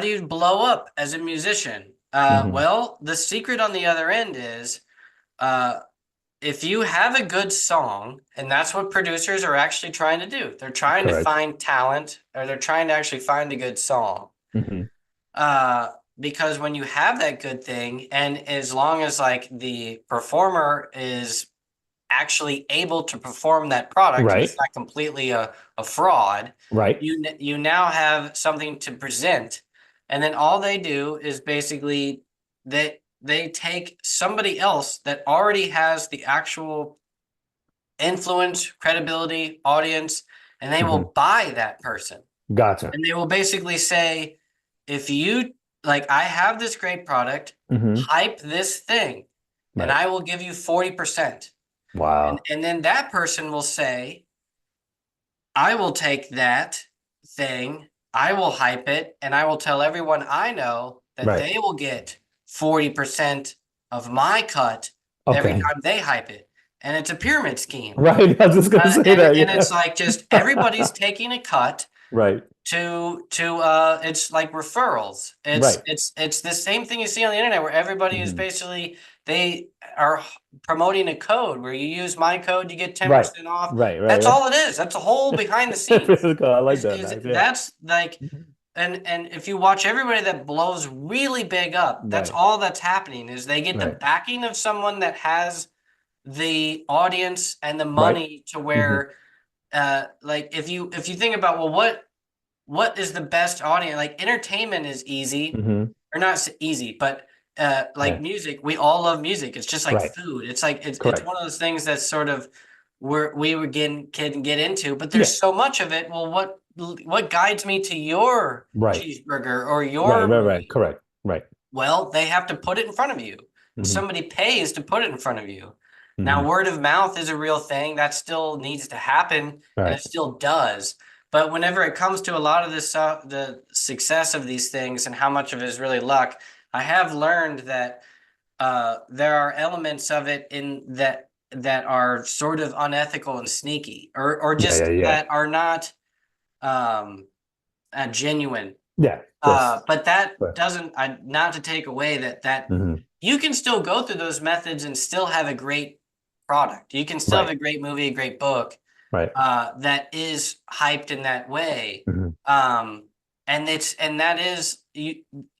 you blow up as a musician? Hmm. Well, the secret on the other end is uh if you have a good song, and that's what producers are actually trying to do, they're trying to Correct. find talent, or they're trying to actually find a good song. Hmm. Uh, because when you have that good thing, and as long as like the performer is actually able to perform that product and it's Right. not completely a fraud, Right. you now have something to present. And then all they do is basically they take somebody else that already has the actual influence, credibility, audience, and they Hmm. will buy that person. Gotcha. And they will basically say, if you like, I have this great product, Hmm. hype this thing, and Right. I will give you 40%. Wow. And then that person will say, I will take that thing, I will hype it, and I will tell everyone I know that Right. they will get 40% of my cut every Okay. time they hype it. And it's a pyramid scheme. Right. I was just gonna say that. And it's Yeah. like just everybody's taking a cut Right. to it's like referrals. Right. It's the same thing you see on the internet where everybody is Hmm. basically they are promoting a code where you use my code, you get Right. 10% off. Right. Right. That's Right. all it is. That's a whole behind the scenes. Physical. I like that, Is Max. Yeah. that's like and if you watch everybody that blows really big up, that's Right. all that's happening is they get the Right. backing of someone that has the audience and the Right. money to Hmm. where like if you think about well what is the best audience? Like entertainment is easy, Hmm. or not easy, but like Yeah. music, we all love music. It's just like Right. food. It's like it's Correct. one of those things that's sort of we were getting can get into, but there's Yeah. so much of it. Well, what guides me to your Right. cheeseburger or Right. your Right. Right. movie? Correct. Right. Well, they have to put it in front of you. Hmm. Somebody pays to put it in front of you. Now, Hmm. word of mouth is a real thing that still needs to happen, and Right. it still does. But whenever it comes to a lot of this, the success of these things and how much of it is really luck, I have learned that there are elements of it in that are sort of unethical and sneaky, or Yeah. Yeah. just Yeah. that are not um, genuine. Yeah. Yes. But that Right. doesn't, not to take away that Hmm. you can still go through those methods and still have a great product. You can still have Right. a great movie, a great book Right. that is hyped in that way. Hmm. Um, and that is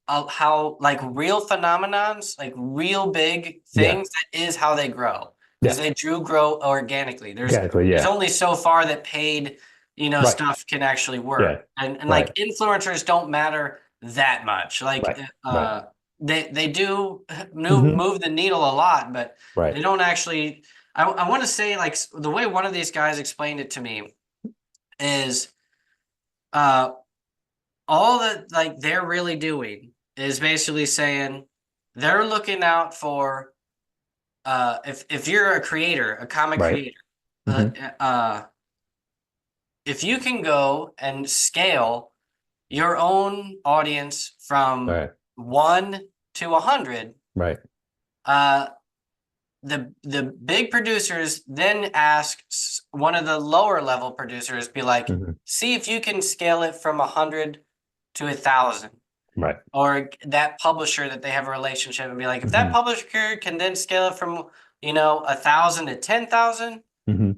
how like real phenomenons, like real big Yeah. things, that is how they grow because Yeah. they do grow organically. Exactly. There's Yeah. only so far that paid Right. stuff can actually work. Yeah. And Right. like influencers don't matter that much. Like Right. Right. they do Hmm. move the needle a lot, but Right. they don't actually I want to say like the way one of these guys explained it to me is uh all that like they're really doing is basically saying they're looking out for if you're a creator, a comic Right. creator, uh, Hmm. uh if you can go and scale your own audience from Right. 1 to 100, Right. uh, the big producers then ask one of the lower level producers, be like, Hmm. see if you can scale it from 100 to 1,000, Right. or that publisher that they have a relationship, and be like, if that Hmm. publisher can then scale it from 1,000 to 10,000. Hmm.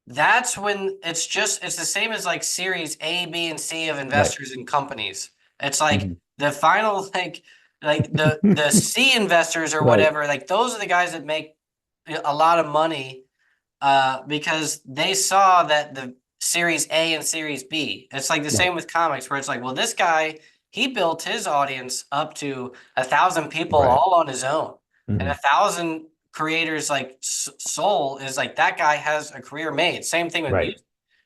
That's when it's the same as like series A, B, and C of Right. investors in companies. It's like Hmm. the final like the C investors or Right. whatever, like those are the guys that make a lot of money because they saw that the series A and series B. It's like the Right. same with comics where it's like, well, this guy, he built his audience up to 1,000 people Right. all on his own. And Hmm. 1,000 creators like soul is like that guy has a career made. Same thing with Right. music.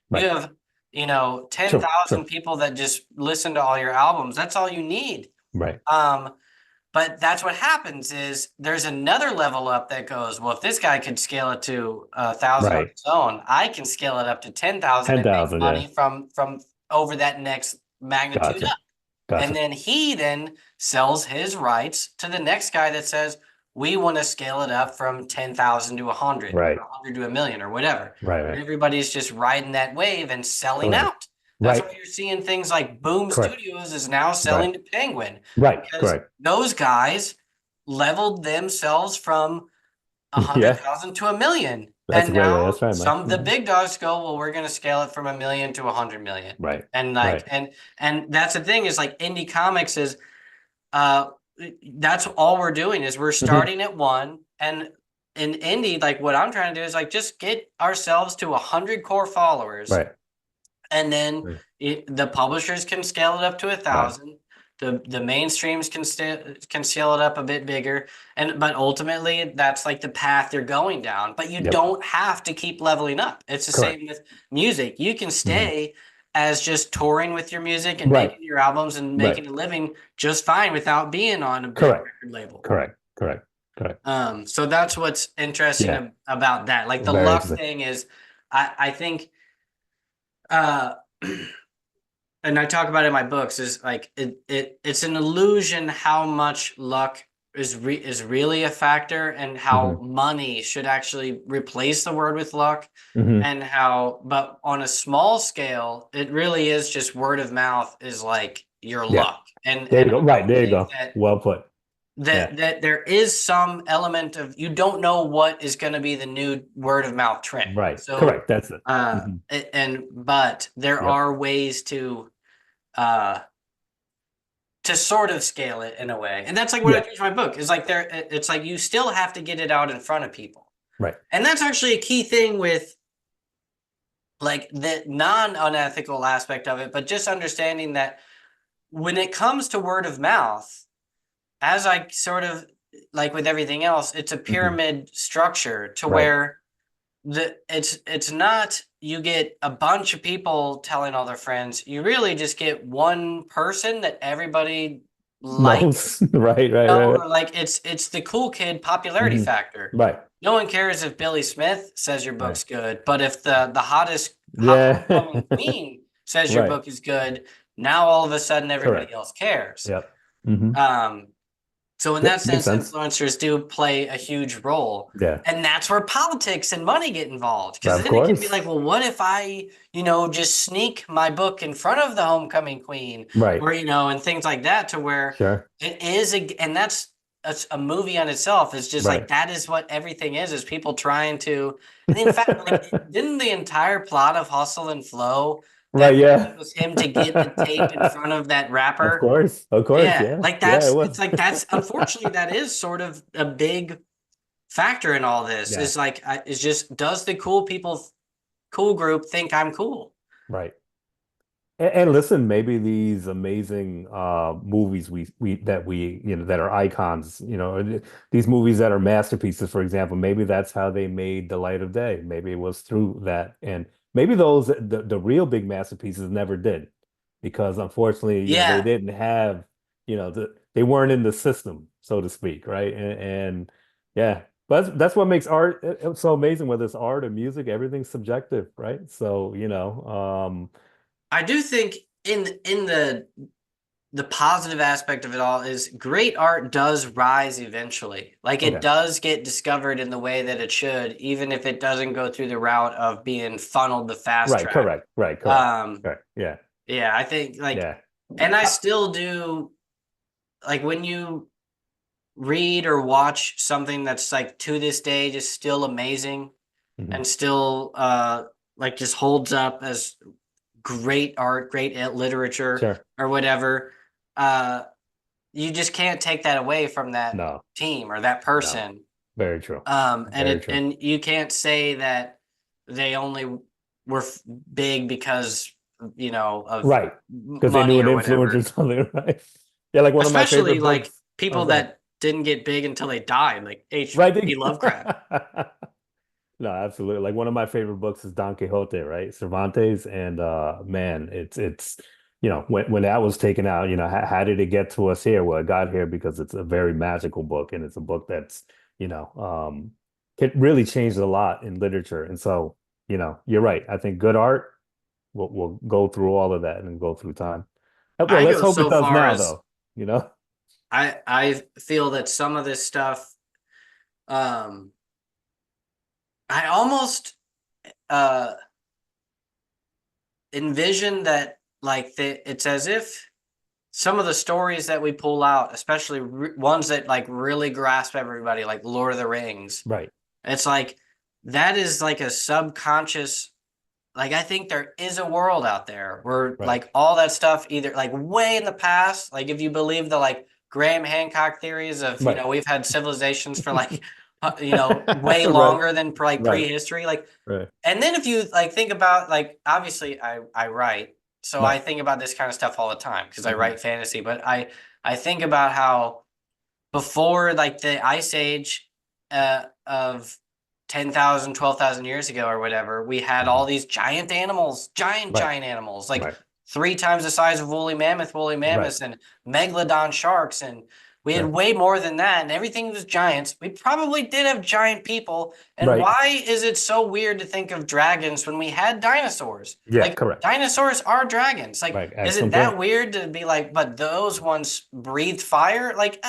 You Right. have, True. 10,000 True. people that just listen to all your albums. That's all you need. Right. Um, but that's what happens is there's another level up that goes, well, if this guy could scale it to 1,000 on Right. his own, I can scale it up to 10,000 and make 10,000. Yeah. money from over that next magnitude Gotcha. up. And Gotcha. then he then sells his rights to the next guy that says, we want to scale it up from 10,000 to 100, Right. 100 to a million or whatever. Right. And Right. everybody's just riding that wave and selling Correct. out. That's Right. why you're seeing things like Boom Correct. Studios is now Right. selling to Penguin Right. because Correct. those guys leveled themselves from Yeah, 100,000 to 1 million. that's a And great way. now That's right, Mike. some of the big dogs go, well, we're going to scale it from 1 million to 100 million. Right, And right. like, and that's the thing is like indie comics is, uh, that's all we're doing is we're Hmm. starting at one. And in indie, like what I'm trying to do is like just get ourselves to 100 core followers, Right, and then right, the publishers can scale it up to a right. thousand. The mainstreams can scale it up a bit bigger, and but ultimately that's like the path you're going down. But you Yep, don't have to keep leveling up. It's the correct. same with music. You can Hmm. stay as just touring with your music and Right, making your albums and right. making a living just fine without being on a big Correct, record label. correct, correct, correct. So that's what's interesting Yeah, about that. Like the very luck interesting. thing is, I think, uh, and I talk about it in my books, is like it's an illusion how much luck is really a factor, and how Hmm. money should actually replace the word with luck, Hmm. and how, but on a small scale, it really is just word of mouth is like your Yeah, luck. And there you I go. Right, don't there you think go. Well put. Yeah. that there is some element of, you don't know what is going to be the new word of mouth trend. Right. So Correct. That's it. Hmm. and but there Yep. are ways uh to sort of scale it in a way. And that's like what I Yeah. teach in my book. Is like there it's like you still have to get it out in front of people. Right. And that's actually a key thing with like the non-unethical aspect of it, but just understanding that when it comes to word of mouth, as I sort of, like with everything else, it's a Hmm. pyramid structure to Right. where it's not you get a bunch of people telling all their friends. You really just get one person that everybody likes. Knows. Right. Right. No, Right. or like it's the cool kid popularity Hmm. factor. Right. No one cares if Billy Smith says your Right. book's good, but if the hottest Yeah. homecoming queen says your Right. book is good, now all of a sudden everybody Correct. else cares. Yep. Hmm. Um, so in Yep. that Makes sense, sense. influencers do play a huge role. Yeah. And that's where politics and money get involved. Because Of then it can be like, course. well, what if I, just sneak my book in front of the homecoming queen, Right. or, and things like that, to where Sure. it is and that's a movie on itself. It's just like Right. that is what everything is people trying to, and in fact, like, didn't the entire plot of Hustle and Flow, Right. that Yeah. was him to get the tape in front of that Of rapper? course. Of course. Yeah, Yeah. like Yeah. It it's was. like that's unfortunately that is sort of a big factor in all this. Yeah. Is like it's just, does the cool group think I'm cool? Right. And listen, maybe these amazing movies that are icons, these movies that are masterpieces, for example, maybe that's how they made The Light of Day. Maybe it was through that. And maybe the real big masterpieces never did because unfortunately, they Yeah, didn't have, they weren't in the system, so to speak, right? And yeah, but that's what makes art so amazing, whether it's art or music, everything's subjective, right? So, I do think in the positive aspect of it all is great art does rise eventually. Like it okay. does get discovered in the way that it should, even if it doesn't go through the route of being funneled the fast Right, track. correct, right, correct, Um, correct. Yeah, yeah, I think like, yeah. and I Uh, still do, like when you read or watch something that's like to this day just still amazing, mhm. and still like just holds up as great art, great literature Sure. or whatever. Uh you just can't take that away from that No, team or that no. person. Very true. And Very true. you can't say that they only were big because of Right. Because they knew money an or influencer or whatever. something, right? Yeah, like one of my Especially favorite like books. Oh, people go ahead. that didn't get big until they died, like Right. H.P. Lovecraft. No, absolutely. Like one of my favorite books is Don Quixote, right? Cervantes. And man, it's when that was taken out, how did it get to us here? Well, it got here because it's a very magical book and it's a book that's, you know, um it really changed a lot in literature. And so, you're right. I think good art will go through all of that and go through time. Well, I let's go hope it so does far now as though, you know? I feel that some of this stuff, um I almost uh envision that, like, it's as if some of the stories that we pull out, especially ones that like really grasp everybody, like Lord of the Rings, Right. It's like that is like a subconscious, like I think there is a world out there where Right. like all that stuff either like way in the past, like if you believe the like Graham Hancock theories of, Right. we've had civilizations for like way Right. longer than like Right. prehistory, like. Right. And then if you like think about like obviously I write, so I Right. think about this kind of stuff all the time because I Hmm. write fantasy, but I think about how before like the ice age of 10,000, 12,000 years ago or whatever, we had Hmm. all these giant animals, Right. giant animals, like Right. three times the size of woolly Right. mammoths and megalodon sharks. And we had Right. way more than that. And everything was giants. We probably did have giant people. And Right. why is it so weird to think of dragons when we had dinosaurs? Yeah, Like correct. dinosaurs are dragons. Like, Right. is it Excellent that point. weird to be like, but those ones breathed fire? Like,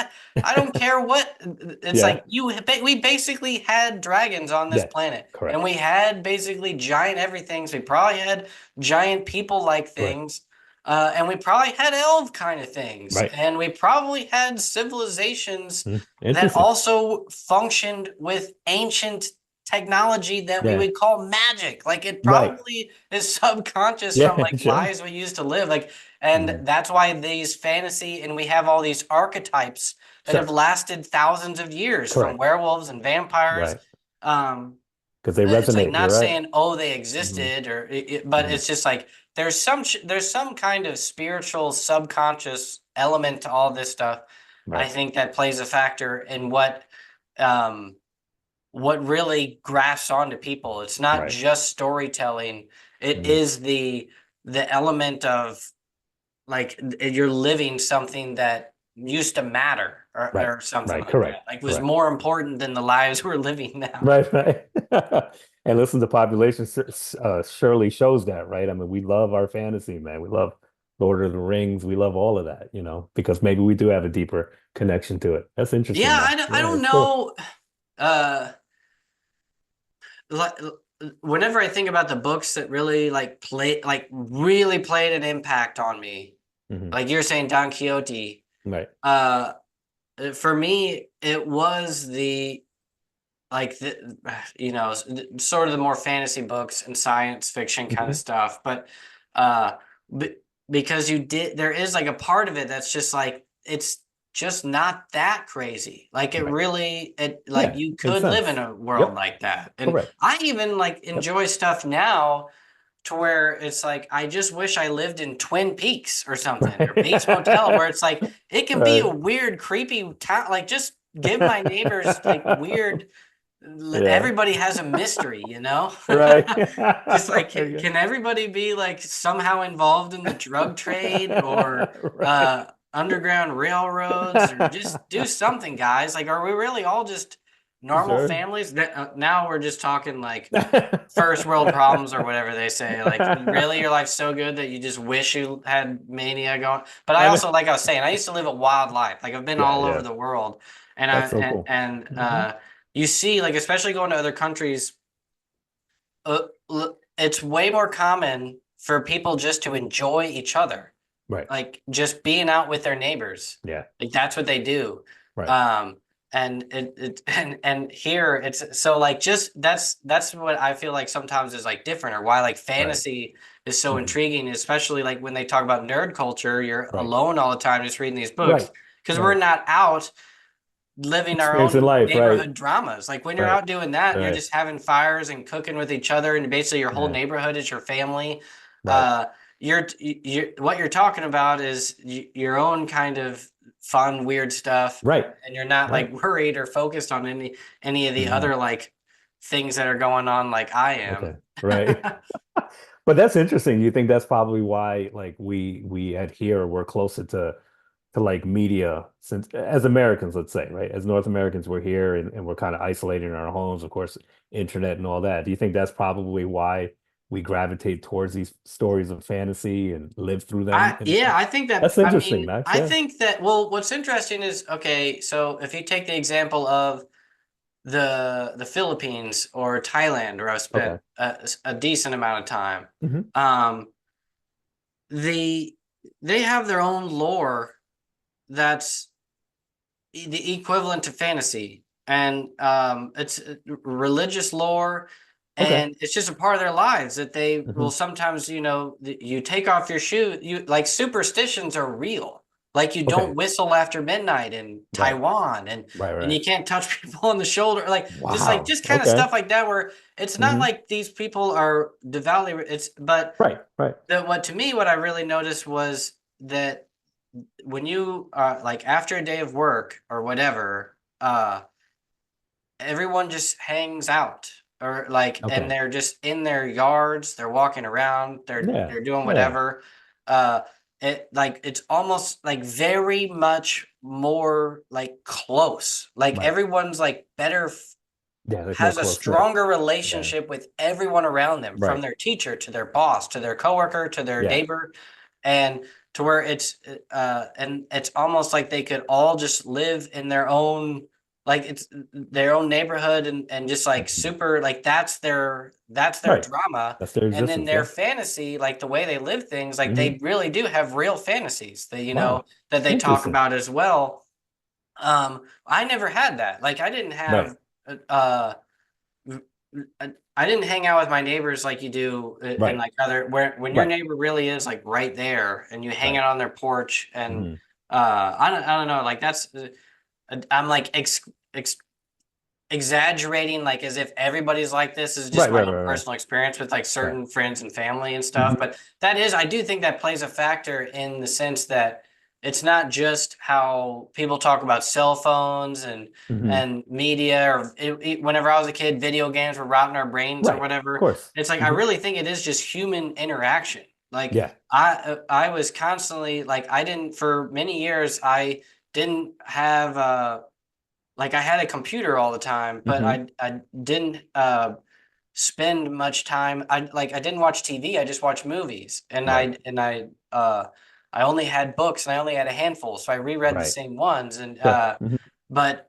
I don't care what. It's Yeah. like we basically had dragons on this Yeah. planet, and Correct. we had basically giant everythings. We probably had giant people-like Right. things, and we probably had elf kind of things, Right. and we probably had civilizations that Interesting. also functioned with ancient technology that we Yeah. would call magic. Like it Right. probably is subconscious from Yeah. like Sure. lives we used to live. Like, and Mhm. that's why these fantasy and we have all these archetypes that have Sure. lasted thousands of years from Correct. werewolves and vampires. Right. Um, Because they it's like resonate. not You're right. saying oh they Hmm. existed but Hmm. it's just like there's some kind of spiritual subconscious element to all this stuff. I Right. think that plays a factor in um, what really grafts onto people. It's not Right. just storytelling. It Hmm. is the element of like you're living something that used to matter Right. or something Right. like Correct. that. Like was Correct. more important than the lives we're living now. Right. Right. And listen, the population surely shows that, right? I mean, we love our fantasy, man. We love Lord of the Rings. We love all of that, because maybe we do have a deeper connection to it. That's interesting, Yeah, man. I Yeah, don't it's cool. know. Uh, like, whenever I think about the books that really really played an impact on me, Hmm. like you're saying Don Quixote, Right. uh, for me, it was like the sort of the more fantasy books and science fiction kind of Hmm. stuff. But uh, b because there is like a part of it that's just like it's just not that crazy. Like Right. it like Yeah. you Makes could live in sense. a world Yep. like that. And Correct. I even like Yep. enjoy stuff now to where it's like I just wish I lived in Twin Peaks or something or Bates Motel where Right. it's like it can be a Right. weird, creepy town. Like just give my neighbors like weird. Yeah. Everybody has a mystery, Right. Just like Right. can everybody be like somehow involved in the drug trade or Right. underground railroads or just do something, guys? Like, are we really all just normal Sure. families? Now we're just talking like first world problems or whatever they say. Like, really, your life's so good that you just wish you had mania going. But I I know. also, like I was saying, I used to live a wild life. Like, I've been Yeah, all over yeah. the world, and That's so cool. Hmm. you see, like, especially going to other countries, it's way more common for people just to enjoy each other, Right. like just being out with their neighbors. Yeah. Like that's what they do. Right. Um, and here it's so like just that's what I feel like sometimes is like different or why like Right. fantasy is so Hmm. intriguing, especially like when they talk about nerd culture, you're Right. alone all the time just reading these books Right. because we're Right. not out living our Experiencing own life. Right. neighborhood dramas. Like when you're Right. out doing that, you're Right. just having fires and cooking with each other, and basically your whole Yeah. neighborhood is your family. Right. Uh, you're what you're talking about is your own kind of fun, weird stuff, Right. and you're not Right. like worried or focused on any of the Hmm. other like things that are going on, like I am. Okay. Right. But that's interesting. You think that's probably why, like, we adhere, we're closer to like media since as Americans, let's say, right? As North Americans, we're here and we're kind of isolated in our homes, of course, internet and all that. Do you think that's probably why we gravitate towards these stories of fantasy and live through them? I think that That's I interesting, mean Max. I Yeah. think that well, what's interesting is okay. So if you take the example of the Philippines or Thailand, where I've spent Okay. a decent amount of time. Hmm. Um, the they have their own lore that's the equivalent to fantasy. and it's religious lore, Okay. and it's just a part of their lives that they will Hmm. sometimes, you take off your shoe. You like superstitions are real. Like you don't Okay. whistle after midnight in Right. Taiwan, and Right. and Right. you can't touch people on the shoulder, like Wow. just kind of Okay. stuff like that. Where it's not Hmm. like these people are devoutly. It's but Right. Right. what to me, what I really noticed was that when you like after a day of work or whatever, everyone just hangs out or like and Okay. they're just in their yards, they're walking around, they're Yeah. they're doing Yeah. whatever. uh it's almost like very much more like close, like Right. everyone's like Yeah. There's more has a close knit. stronger Yeah. relationship with everyone around them, from Right. their teacher to their boss to their coworker to their Yeah. neighbor, and to where it's almost like they could all just live in their own, like it's their own neighborhood, and just like Mhm. super, like that's their Right. drama. That's their And then existence. their Yeah. fantasy, like the way they live things, like Hmm. they really do have real fantasies that Wow. that they talk Interesting. about as well. I never had that. Like I didn't Right. have I didn't hang out with my neighbors like you do in Right. like other, where when your Right. neighbor really is like right there and you hang Right. out on their porch, and Hmm. I don't know, like that's I'm like exaggerating, like as if everybody's like this. Is just Right. my Right. own Right. Right. personal experience with like Right. certain friends and family and stuff. Hmm. But I do think that plays a factor in the sense that it's not just how people talk about cell phones Hmm. and media, or whenever I was a kid, video games were rotting our brains or Right. Of whatever. course. It's like I Hmm. really think it is just human interaction. Like Yeah. I was constantly like, I didn't, for many years I didn't have like I had a computer all the time, but Hmm. I didn't spend much time. I didn't watch TV. I just watched movies, and Right. I only had books, and I only had a handful, so I reread the Right. same ones. And Sure. Hmm. but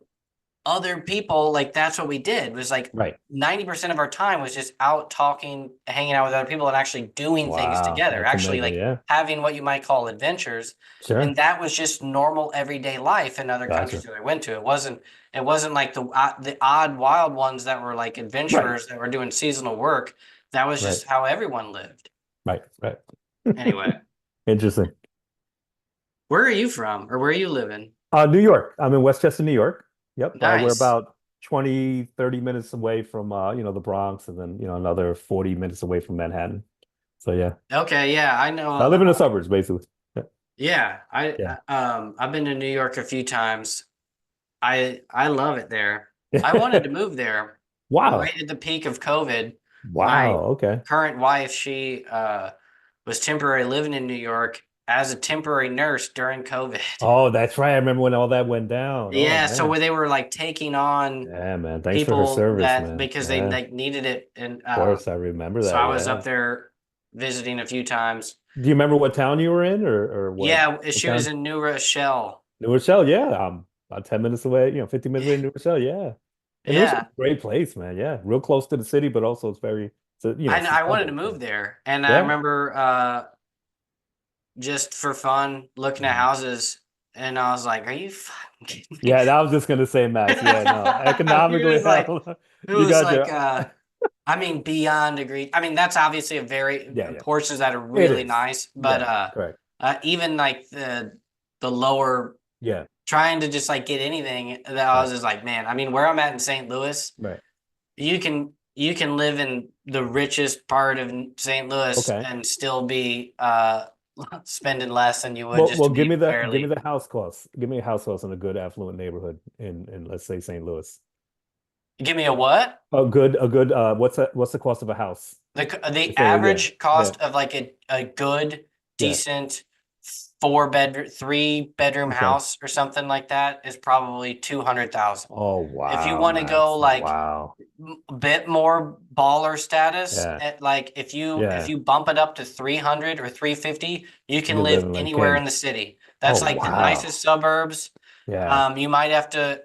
other people, like that's what we did, was like Right. 90% of our time was just out talking, hanging out with other people, and actually doing things Wow. together, That's actually amazing. like Yeah. having what you might call adventures. And Sure. that was just normal everyday life in other countries Gotcha. that I went to. It wasn't like the odd wild ones that were like Right. adventurers that were doing seasonal work. That was Right. just how everyone lived. Right. Right. Anyway, Interesting. where are you from, or where are you living? New York. I'm in Westchester, New York. Yep. We're Nice. about 20, 30 minutes away from the Bronx, and then, another 40 minutes away from Manhattan. So yeah. Okay, yeah, I know. I live in the suburbs, basically. Yeah. Yeah, Yeah. I've been to New York a few times. I love it there. I wanted to move there Wow. right at the peak of COVID. My Wow. Okay. current wife, she was temporarily living in New York as a temporary nurse during COVID. Oh, that's right. I remember when all that went down. Oh Yeah, so man. where they were like taking on Yeah, man. Thanks for her people service, that man. because they Yeah. Of like needed it, and course, I remember so that. I was up Yeah. there visiting a few times. Do you remember what town you were in, or Yeah, what she was town? in New Rochelle. New Rochelle. Yeah. About 10 minutes away, 15 minutes away in New Rochelle. Yeah. And New Rochelle's Yeah, a great place, man. Yeah. Real close to the city, but also it's a I wanted to suburb. move So there, and I yeah. remember just for fun looking at Mhm. houses, and I was like, "Are you fucking kidding me?" Yeah, I was just gonna say, Max. Yeah, no. It Economically, was like, hell, it you was got like, your I mean, beyond agree. I mean, that's obviously a very yeah, yeah. portions that are It really is. nice, but Yeah, correct. even like the lower, Yeah, trying to just like get anything, that I was right, just like, man. I mean, where I'm at in St. Louis, right. you can live in the richest part of St. Louis Okay. and still be spending less than you would Well, just well, to give be me fairly. the house cost. Give me a house cost in a good affluent neighborhood in let's say St. Louis. Give me a what? A good what's the cost of a house? The Say yeah, average yeah, cost of like a good, yeah. decent 3 bedroom Okay. house or something like that is probably 200,000. Oh If you wow, want to go Max. like Wow. a bit more baller status, Yeah, like if yeah. you bump it up to 300 or 350, you can You're live living like anywhere in king. the city. Oh That's like the wow. nicest suburbs. Yeah, You might have to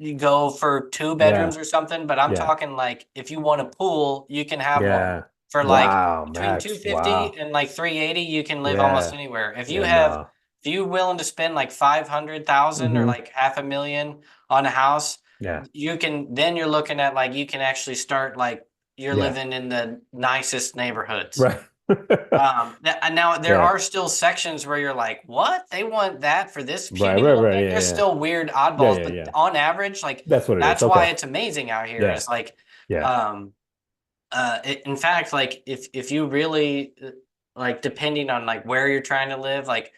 you go for two yeah, bedrooms or something, but I'm yeah, talking like if you want a pool, you can have one yeah. for like Wow, between Max. 250 Wow. and like 380. You can live almost Yeah. anywhere. Yeah, no. If you're willing to spend like 500,000 or Hmm. like half a million on a house, Yeah. you're looking at like you can actually start like you're Yeah. living in the nicest neighborhoods. Right. Now there Yeah. are still sections where you're like, what? They want that for this Right. puny Right. little Right. thing? Yeah. There's Yeah. still weird Yeah. oddballs, Yeah. but Yeah. on average, like That's what it is. that's why Okay. it's amazing out here. Yeah. Is like, Yeah. um, in fact, like if you really like depending on like where you're trying to live, like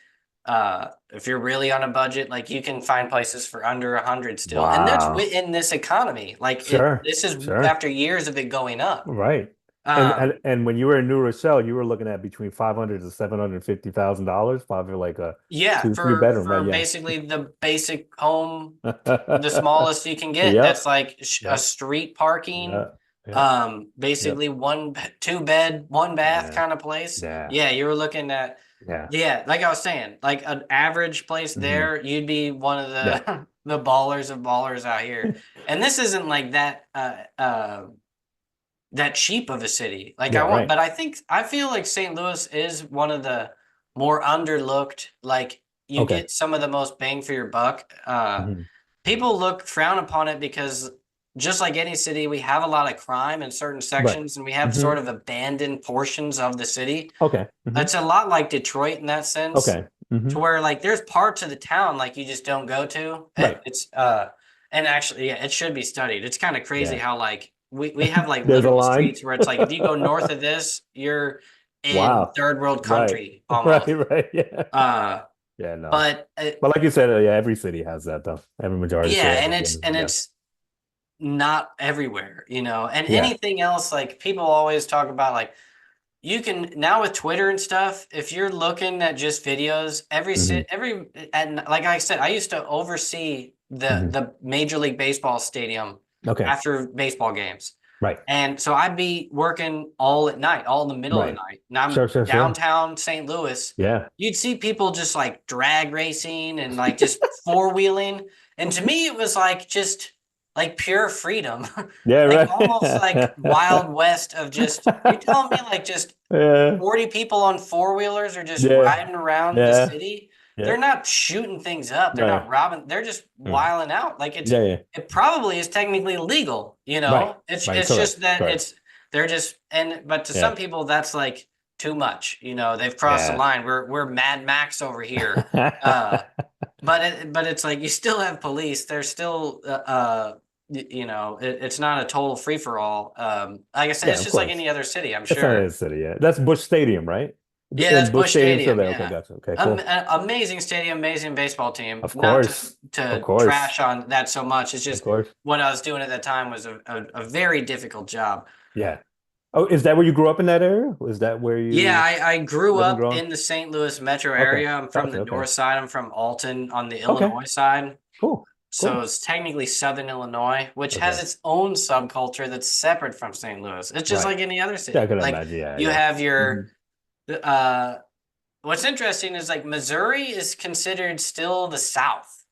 if you're really on a budget, like you can find places for under 100 still, and that's Wow. within this economy. Like Sure. this is Sure. after years of it going up. Right. And Um, and when you were in New Rochelle, you were looking at between 500 to $750,000, probably like a yeah, two, three bedroom, for right? Yeah. basically the basic home, the smallest you can get. That's Yep. like a Yep. street parking, Yeah. Yep. Yep. basically one two bed, one bath Yeah. kind of place. Yeah. Yeah, you were looking at Yeah. yeah, like I was saying, like an average place Hmm. there, you'd be one of Yeah. the the ballers of ballers out here. And this isn't like that that cheap of a city. Like Yeah. I want, Right. but I feel like St. Louis is one of the more underlooked. Like you Okay. get some of the most bang for your buck. Hmm. People frown upon it because just like any city, we have a lot of crime in certain Right. sections, and we have Hmm. sort of abandoned portions of the city. Okay. Hmm. It's a lot like Detroit in that sense, Okay. Hmm. to where like there's parts of the town like you just don't go to. Right. It's and actually yeah, it should be studied. It's kind of crazy Yeah. how like we have like There's a literal line. streets where it's like if you go north of this, you're in Wow. third world Right. country Right. almost. Right. Yeah. Uh Yeah. No. but But like you said, yeah, every city has that though. Every majority city yeah, has and that. Yeah. it's not everywhere, you know. And Yeah. anything else like people always talk about like you can now with Twitter and stuff, if you're looking at just videos, Hmm. and like I said, I used to oversee Hmm. the Major League Baseball stadium Okay. after baseball games. Right. And so I'd be working all at night, all in the middle of the Right. night. And I'm Sure. Sure. Sure. downtown St. Louis. Yeah. You'd see people just like drag racing and like just four wheeling. And to me, it was like just like pure freedom, Yeah. like Right. almost like Wild West of just, you're telling me like just Yeah. 40 people on four wheelers are just Yeah. riding around the Yeah. city. They're Yeah. not shooting things up. They're not Right. robbing. They're just Right. wiling out. Like Yeah. Yeah. it probably is technically illegal, you Right. know? Right. It's Correct. just that Correct. they're just, but to some Yeah. people that's like too much, you know, they've crossed the Yeah. line. We're Mad Max over here. Uh, but it's like you still have police. There's still you know, it's not a total free for all. Like I said, Yeah. it's Of just like course. any other city, I'm It's not sure. a city. Yeah. That's Bush Stadium, right? Yeah, that's And Bush Busch Stadium's still Stadium. there. Okay. Yeah, Gotcha. Okay. Cool. amazing stadium, amazing baseball team. Of Not course. Of to course. trash on that so much. It's Of just course. what I was doing at that time was a very difficult job. Yeah. Oh, is that where you grew up in that area? Was that where Yeah, you I grew live and up grown? in the St. Louis metro Okay. area. I'm from the Gotcha. Okay. north side. I'm from Alton on the Okay. Illinois side. Cool. So Cool. it's technically Southern Illinois, which has Okay. its own subculture that's separate from St. Louis. It's just Right. like any other Yeah, I city. could Like imagine. Yeah. you Yeah. have Hmm. your uh what's interesting is like Missouri is considered still the South.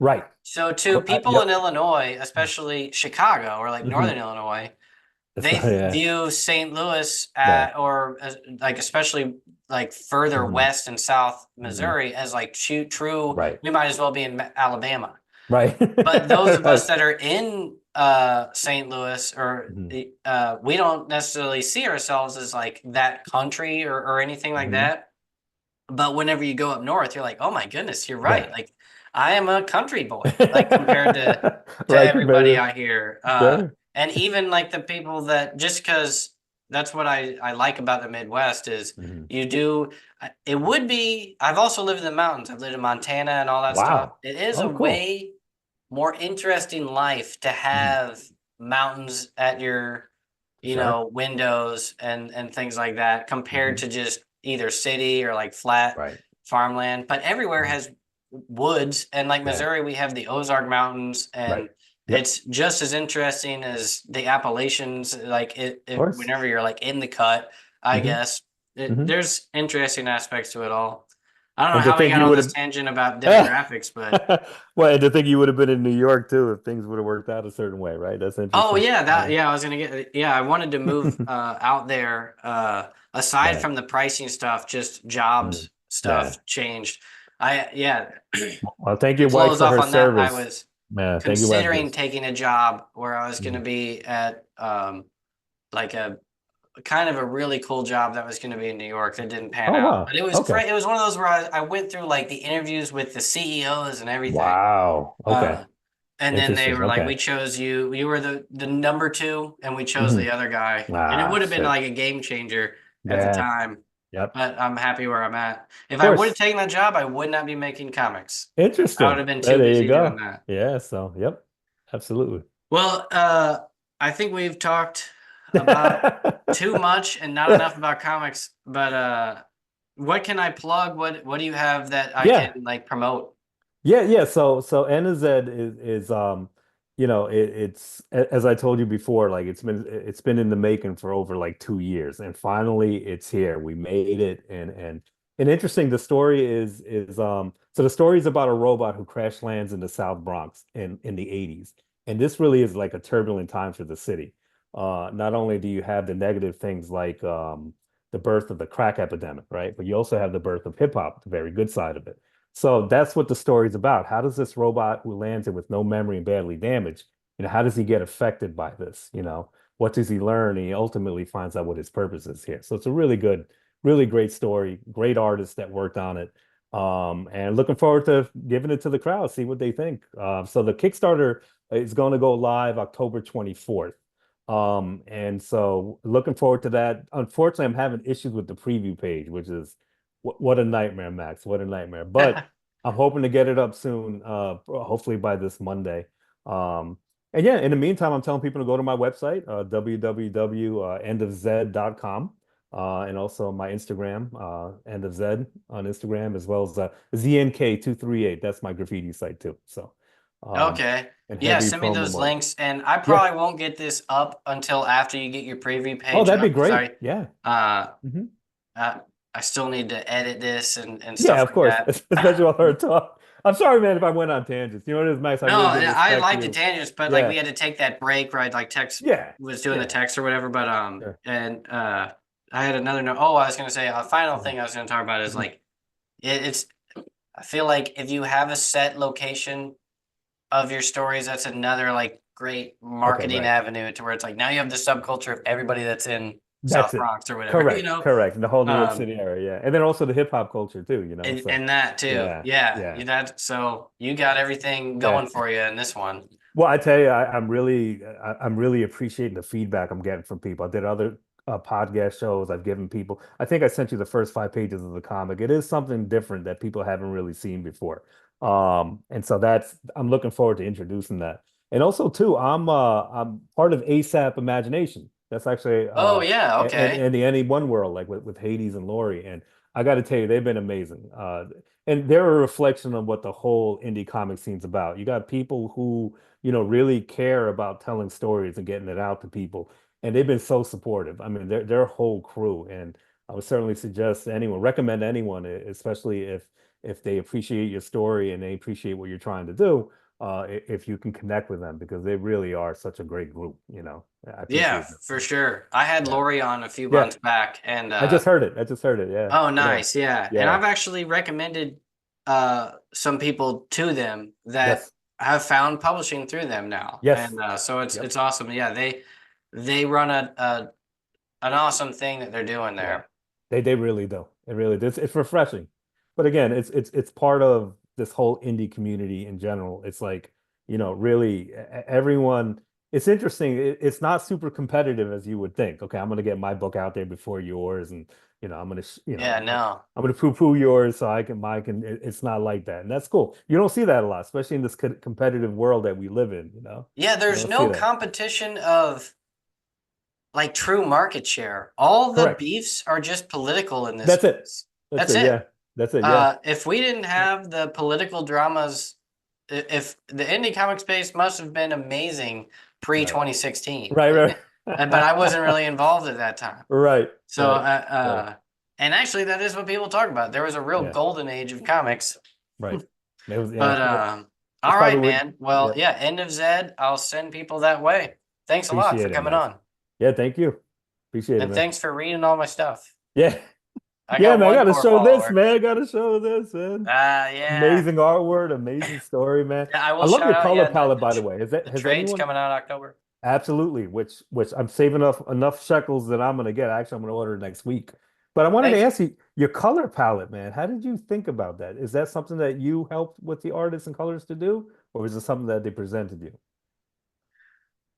Right. So to people in Yep. Illinois, especially Chicago or like Hmm. Northern Illinois, It's they not. Yeah. view St. Louis Yeah. or like especially like further Hmm. west and south Hmm. Missouri as like true. Right. We might as well be in Alabama. Right. But those of us Right. that are in St. Louis or Hmm. we don't necessarily see ourselves as like that country or anything like Hmm. that. But whenever you go up north, you're like, oh my goodness, you're right. Yeah. Like I am a country boy, like compared to Right. everybody Compared out here. sure. And even like the people that just because that's what I like about the Midwest is Hmm. you do it would be I've also lived in the mountains. I've lived in Montana and all that stuff. Wow. It is a Oh, cool. way more interesting life to Hmm. have mountains at your you Sure. know windows and things like that compared Hmm. to just either city or like flat Right. farmland, but everywhere Hmm. has woods. And like Yeah. Missouri, we have the Ozark Mountains, Right. and Yep. it's just as interesting as the Appalachians. Like Of course. whenever you're like in the cut, I Hmm. guess Hmm. there's interesting aspects to it all. I don't know And to how we think got you on would this have, tangent about demographics, but well, and to think you would have been in New York too if things would have worked out a certain way, right? That's oh interesting. yeah, Yeah. I was gonna get I wanted to move out there. Aside Yeah. from the pricing stuff, just Mm. jobs Yeah. stuff changed. I yeah. Well, thank To your wife close for off her on that, service. Man, thank you considering likewise. taking a job where I was going to Mhm. be at like a kind of a really cool job that was going to be in New York that didn't pan Oh out. wow. But it was Okay. great. It was one of those where I went through like the interviews with the CEOs and everything. Wow. Okay. Uh, and then they Interesting. were like, Okay. "We chose you. You were the number two, and we chose Hmm. the other guy." And it would Ah, have been shit. like a game changer at the Yeah. time. Yep. But I'm happy where I'm at. If Of I would have course. taken that job, I would not be making comics. I would Interesting. have been Well, too there you busy doing go. that. Yeah. So, yep. Absolutely. Well, I think we've talked about too much and not enough about comics. But what can I plug? What do you have that I can Yeah. like promote? Yeah. So N Z is it's as I told you before, like it's been in the making for over like 2 years, and finally it's here. We made it, and interesting. The story is so the story is about a robot who crash lands in the South Bronx in the 80s, and this really is like a turbulent time for the city. Not only do you have the negative things like the birth of the crack epidemic, right? But you also have the birth of hip hop, the very good side of it. So that's what the story's about. How does this robot who lands it with no memory and badly damaged, how does he get affected by this? What does he learn? And he ultimately finds out what his purpose is here. So it's a really good, really great story, great artists that worked on it. And looking forward to giving it to the crowd, see what they think. So the Kickstarter is going to go live October 24th. And so looking forward to that. Unfortunately, I'm having issues with the preview page, which is what a nightmare, Max. What a nightmare. But I'm hoping to get it up soon, hopefully by this Monday. And yeah, in the meantime, I'm telling people to go to my website, www.endofz.com, and also my Instagram, End of Z on Instagram, as well as Znk238. That's my graffiti site too. So, Okay. and Yeah, heavy send me promo those mode. links. And I Yeah. probably won't get this up until after you get your preview Oh, page that'd be up because great. Yeah. uh, Hmm. uh I still need to edit this and Yeah, stuff of like course. that. Especially all her talk. I'm sorry, man, if I went on tangents. You know what it is, Max? I No, really did I respect like the you. tangents, but like we Yeah. had to take that break, right? Like text Yeah. was doing the Yeah. text or whatever. But Sure. and I had another note. Oh, I was gonna say a final Mhm. thing I was gonna talk about is Mhm. like it's I feel like if you have a set location of your stories, that's another like great Okay, marketing right. avenue to where it's like now you have the subculture of everybody that's in South That's it. Bronx or whatever, you Correct. know? Correct. The whole New York Um, City area. Yeah. And then also the hip hop culture too. So and that too. yeah. Yeah. Yeah. You that so you got everything Yeah. going for you in this one. Well, I tell you, I'm really appreciating the feedback I'm getting from people. I did other podcast shows. I've given people. I think I sent you the first 5 pages of the comic. It is something different that people haven't really seen before. And so I'm looking forward to introducing that. And also too, I'm part of ASAP Imagination. That's actually Oh yeah, and okay. the NE1 world, like with Hades and Laurie. And I got to tell you, they've been amazing. And they're a reflection of what the whole indie comic scene's about. You got people who really care about telling stories and getting it out to people. And they've been so supportive. I mean, their whole crew. And I would certainly suggest anyone, recommend anyone, especially if they appreciate your story and they appreciate what you're trying to do, if you can connect with them because they really are such a great group. I Yeah, appreciate them. for sure. I had Yeah. Lori on a few Yeah. months back and I just heard it. I just heard it. Yeah. oh Yeah. nice, yeah. And Yeah. I've actually recommended some people to them that Yes. have found publishing through them now. Yes. And so Yep. it's awesome. Yeah, they run a an awesome thing that they're doing Yeah. there. They really do. It really does. It's refreshing. But again, it's part of this whole indie community in general. It's like, really everyone, it's interesting. It's not super competitive as you would think. Okay, I'm gonna get my book out there before yours, and I'm gonna, Yeah, no. I'm gonna poo-poo yours so I can mine can it's not like that. And that's cool. You don't see that a lot, especially in this competitive world that we live in. Yeah, You there's don't see no that. competition of like true market share. All the Correct. beefs are just political in this That's it. space. That's That's it. it. Yeah. That's it. Yeah. If we didn't have the political dramas, if the indie comic space must have been amazing pre Right. 2016, Right, but I wasn't right. really involved at that time. Right, So, right, right. and actually, that is what people talk about. There was a real Yeah, golden age of comics. right. It was, yeah, But it's all probably right, what, man. Well, yeah, yeah, end of Zed. I'll send people that way. Thanks a lot for appreciate it, coming Max. on, Yeah, thank you. Appreciate it, and man. thanks for reading all my stuff. Yeah. I Yeah, got man, I one gotta core show this, follower. man. I gotta show this, man. Yeah. Amazing artwork, amazing story, man. Yeah, I I will love shout your out. color Yeah, palette, by the way. the Has trade's anyone coming out October. absolutely, which I'm saving enough shekels that I'm gonna get. Actually, I'm gonna order next week. But I wanted to Thank you. ask you, your color palette, man. How did you think about that? Is that something that you helped with the artists and colors to do, or is it something that they presented you?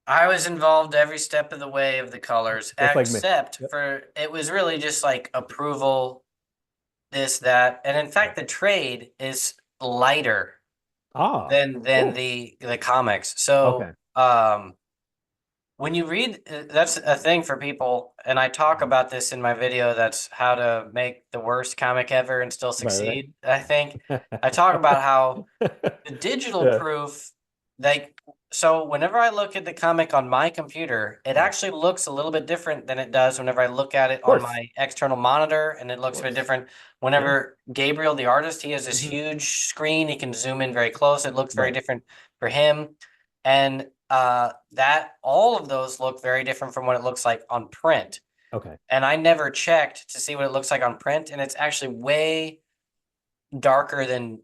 I was involved every step of the way of the colors, Just like me. except Yep. for it was really just like approval, this, that. And in Right. fact, the trade is lighter Ah, than cool. the comics. So Okay. when you read, that's a thing for people, and I talk Mhm. about this in my video. That's how to make the worst comic ever and still Right, succeed. I think I talk about how right. the digital Yeah, proof, like, so whenever I look at the comic on my computer, it right. actually looks a little bit different than it does whenever I look at it Of on course. my external monitor, and it Of looks a bit course. different. Yeah. Whenever Gabriel, the artist, he has this Hmm. huge screen, he can zoom in very close. It looks very Right. different for him. And that all of those look very different from what it looks like on print. Okay. And I never checked to see what it looks like on print, and it's actually way darker than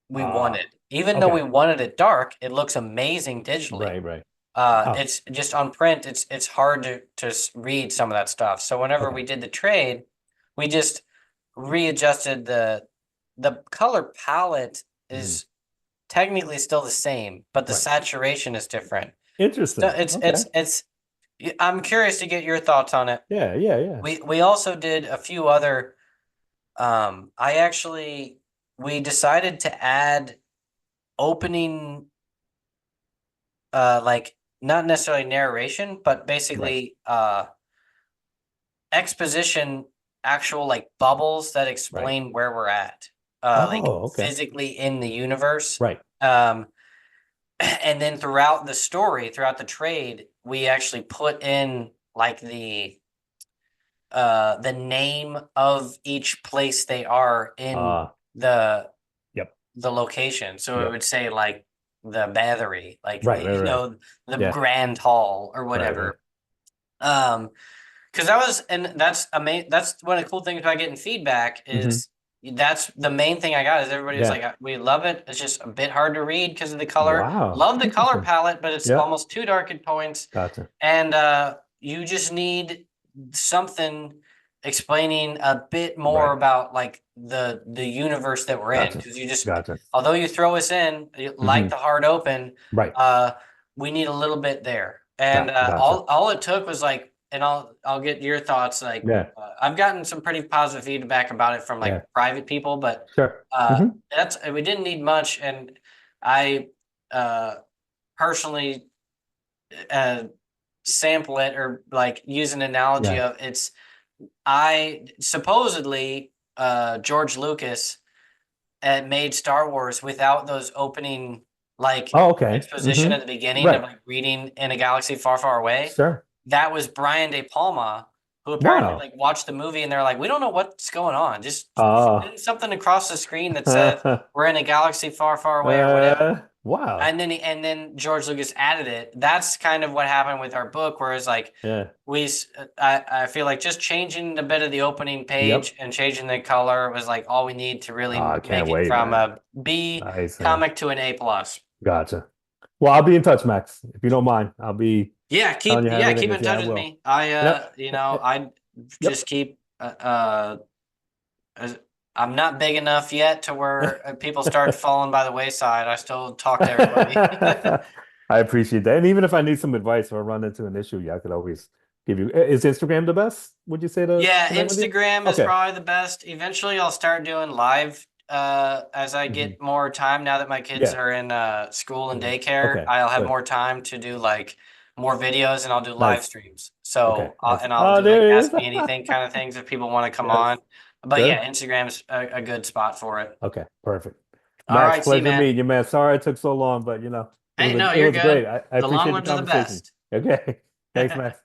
we Ah, wanted. Even though we okay. wanted it dark, it looks amazing digitally. Right, right. Wow. It's just on print. It's hard to read some of that stuff. So whenever Okay. we did the trade, we just readjusted the color palette Mhm. is technically still the same, but the Right. saturation is different. So Interesting. Okay. it's. I'm curious to get your thoughts on it. Yeah, yeah, yeah. We also did a few other. I actually we decided to add opening, like, not necessarily narration, but Right. basically exposition, actual like bubbles that Right. explain where we're at, like Oh, okay. physically in the universe. Right. um and then throughout the story, throughout the trade, we actually put in like the name of each place they are in Uh, the yep. the location. So it Yep. would say like the Battery, like Right, right, right. the Yeah. Grand Hall or Right, right. whatever. Um, because that was, and that's amazing. That's one of the cool things about getting feedback Hmm. is that's the main thing I got is everybody was Yeah. like, we love it. It's just a bit hard to read because of the color. Wow. Love the color Interesting. palette, but it's Yep. almost too dark at points. Gotcha. And you just need something explaining a bit more Right. about like the universe that we're in, Gotcha. because you just, Gotcha. although you throw us in like Hmm. the hard open, Right. uh we need a little bit there. And Gotcha. all it took was like, and I'll get your thoughts, like, Yeah. I've gotten some pretty positive feedback about it from like Yeah. private people, but Sure. Hmm. that's, we didn't need much. And I uh personally uh sample it, or like use an analogy Yeah. of, it's, I supposedly George Lucas made Star Wars without those opening like Oh, okay. exposition Hmm. at the beginning of Right. like reading in a galaxy far, far away. Sure. That was Brian De Palma, who apparently Wow. like watched the movie and they're like, we don't know what's going on. Just Uh, spin something across the screen that says we're in a galaxy far, far away or whatever. wow. And then George Lucas added it. That's kind of what happened with our book, whereas like Yeah. I feel like just changing a bit of the opening page Yep. and changing the color was like all we need to Oh, really I can't make it wait, from man. a B Nice, man. comic to an A plus. Gotcha. Well, I'll be in touch, Max. If you don't mind, I'll be telling you how Yeah, everything keep is. in Yeah, I touch with will. me. I Yep. I Yep. just keep as- I'm not big enough yet to where people start falling by the wayside. I still talk to everybody. I appreciate that. And even if I need some advice or run into an issue, yeah, I could always give you. Is Instagram the best? Would you say to Yeah, connect with you? Instagram is Okay. probably the best. Eventually I'll start doing live as I Hmm. get more time. Now that my kids Yeah. are in school and Hmm. daycare, Okay. I'll have Good. more time to do like more videos, and I'll do live Nice. streams. Okay. So and Excellent. I'll Oh, do like there he is. ask me anything kind of things if people want to come Yes. on. But Good. yeah, Instagram's a good spot for it. Okay. Perfect. All Max, right, see pleasure man. meeting you, man. Sorry it took so long, but Hey, no, it you're was great. good. I The long appreciate the ones are the conversation. best. Okay. Thanks, Max.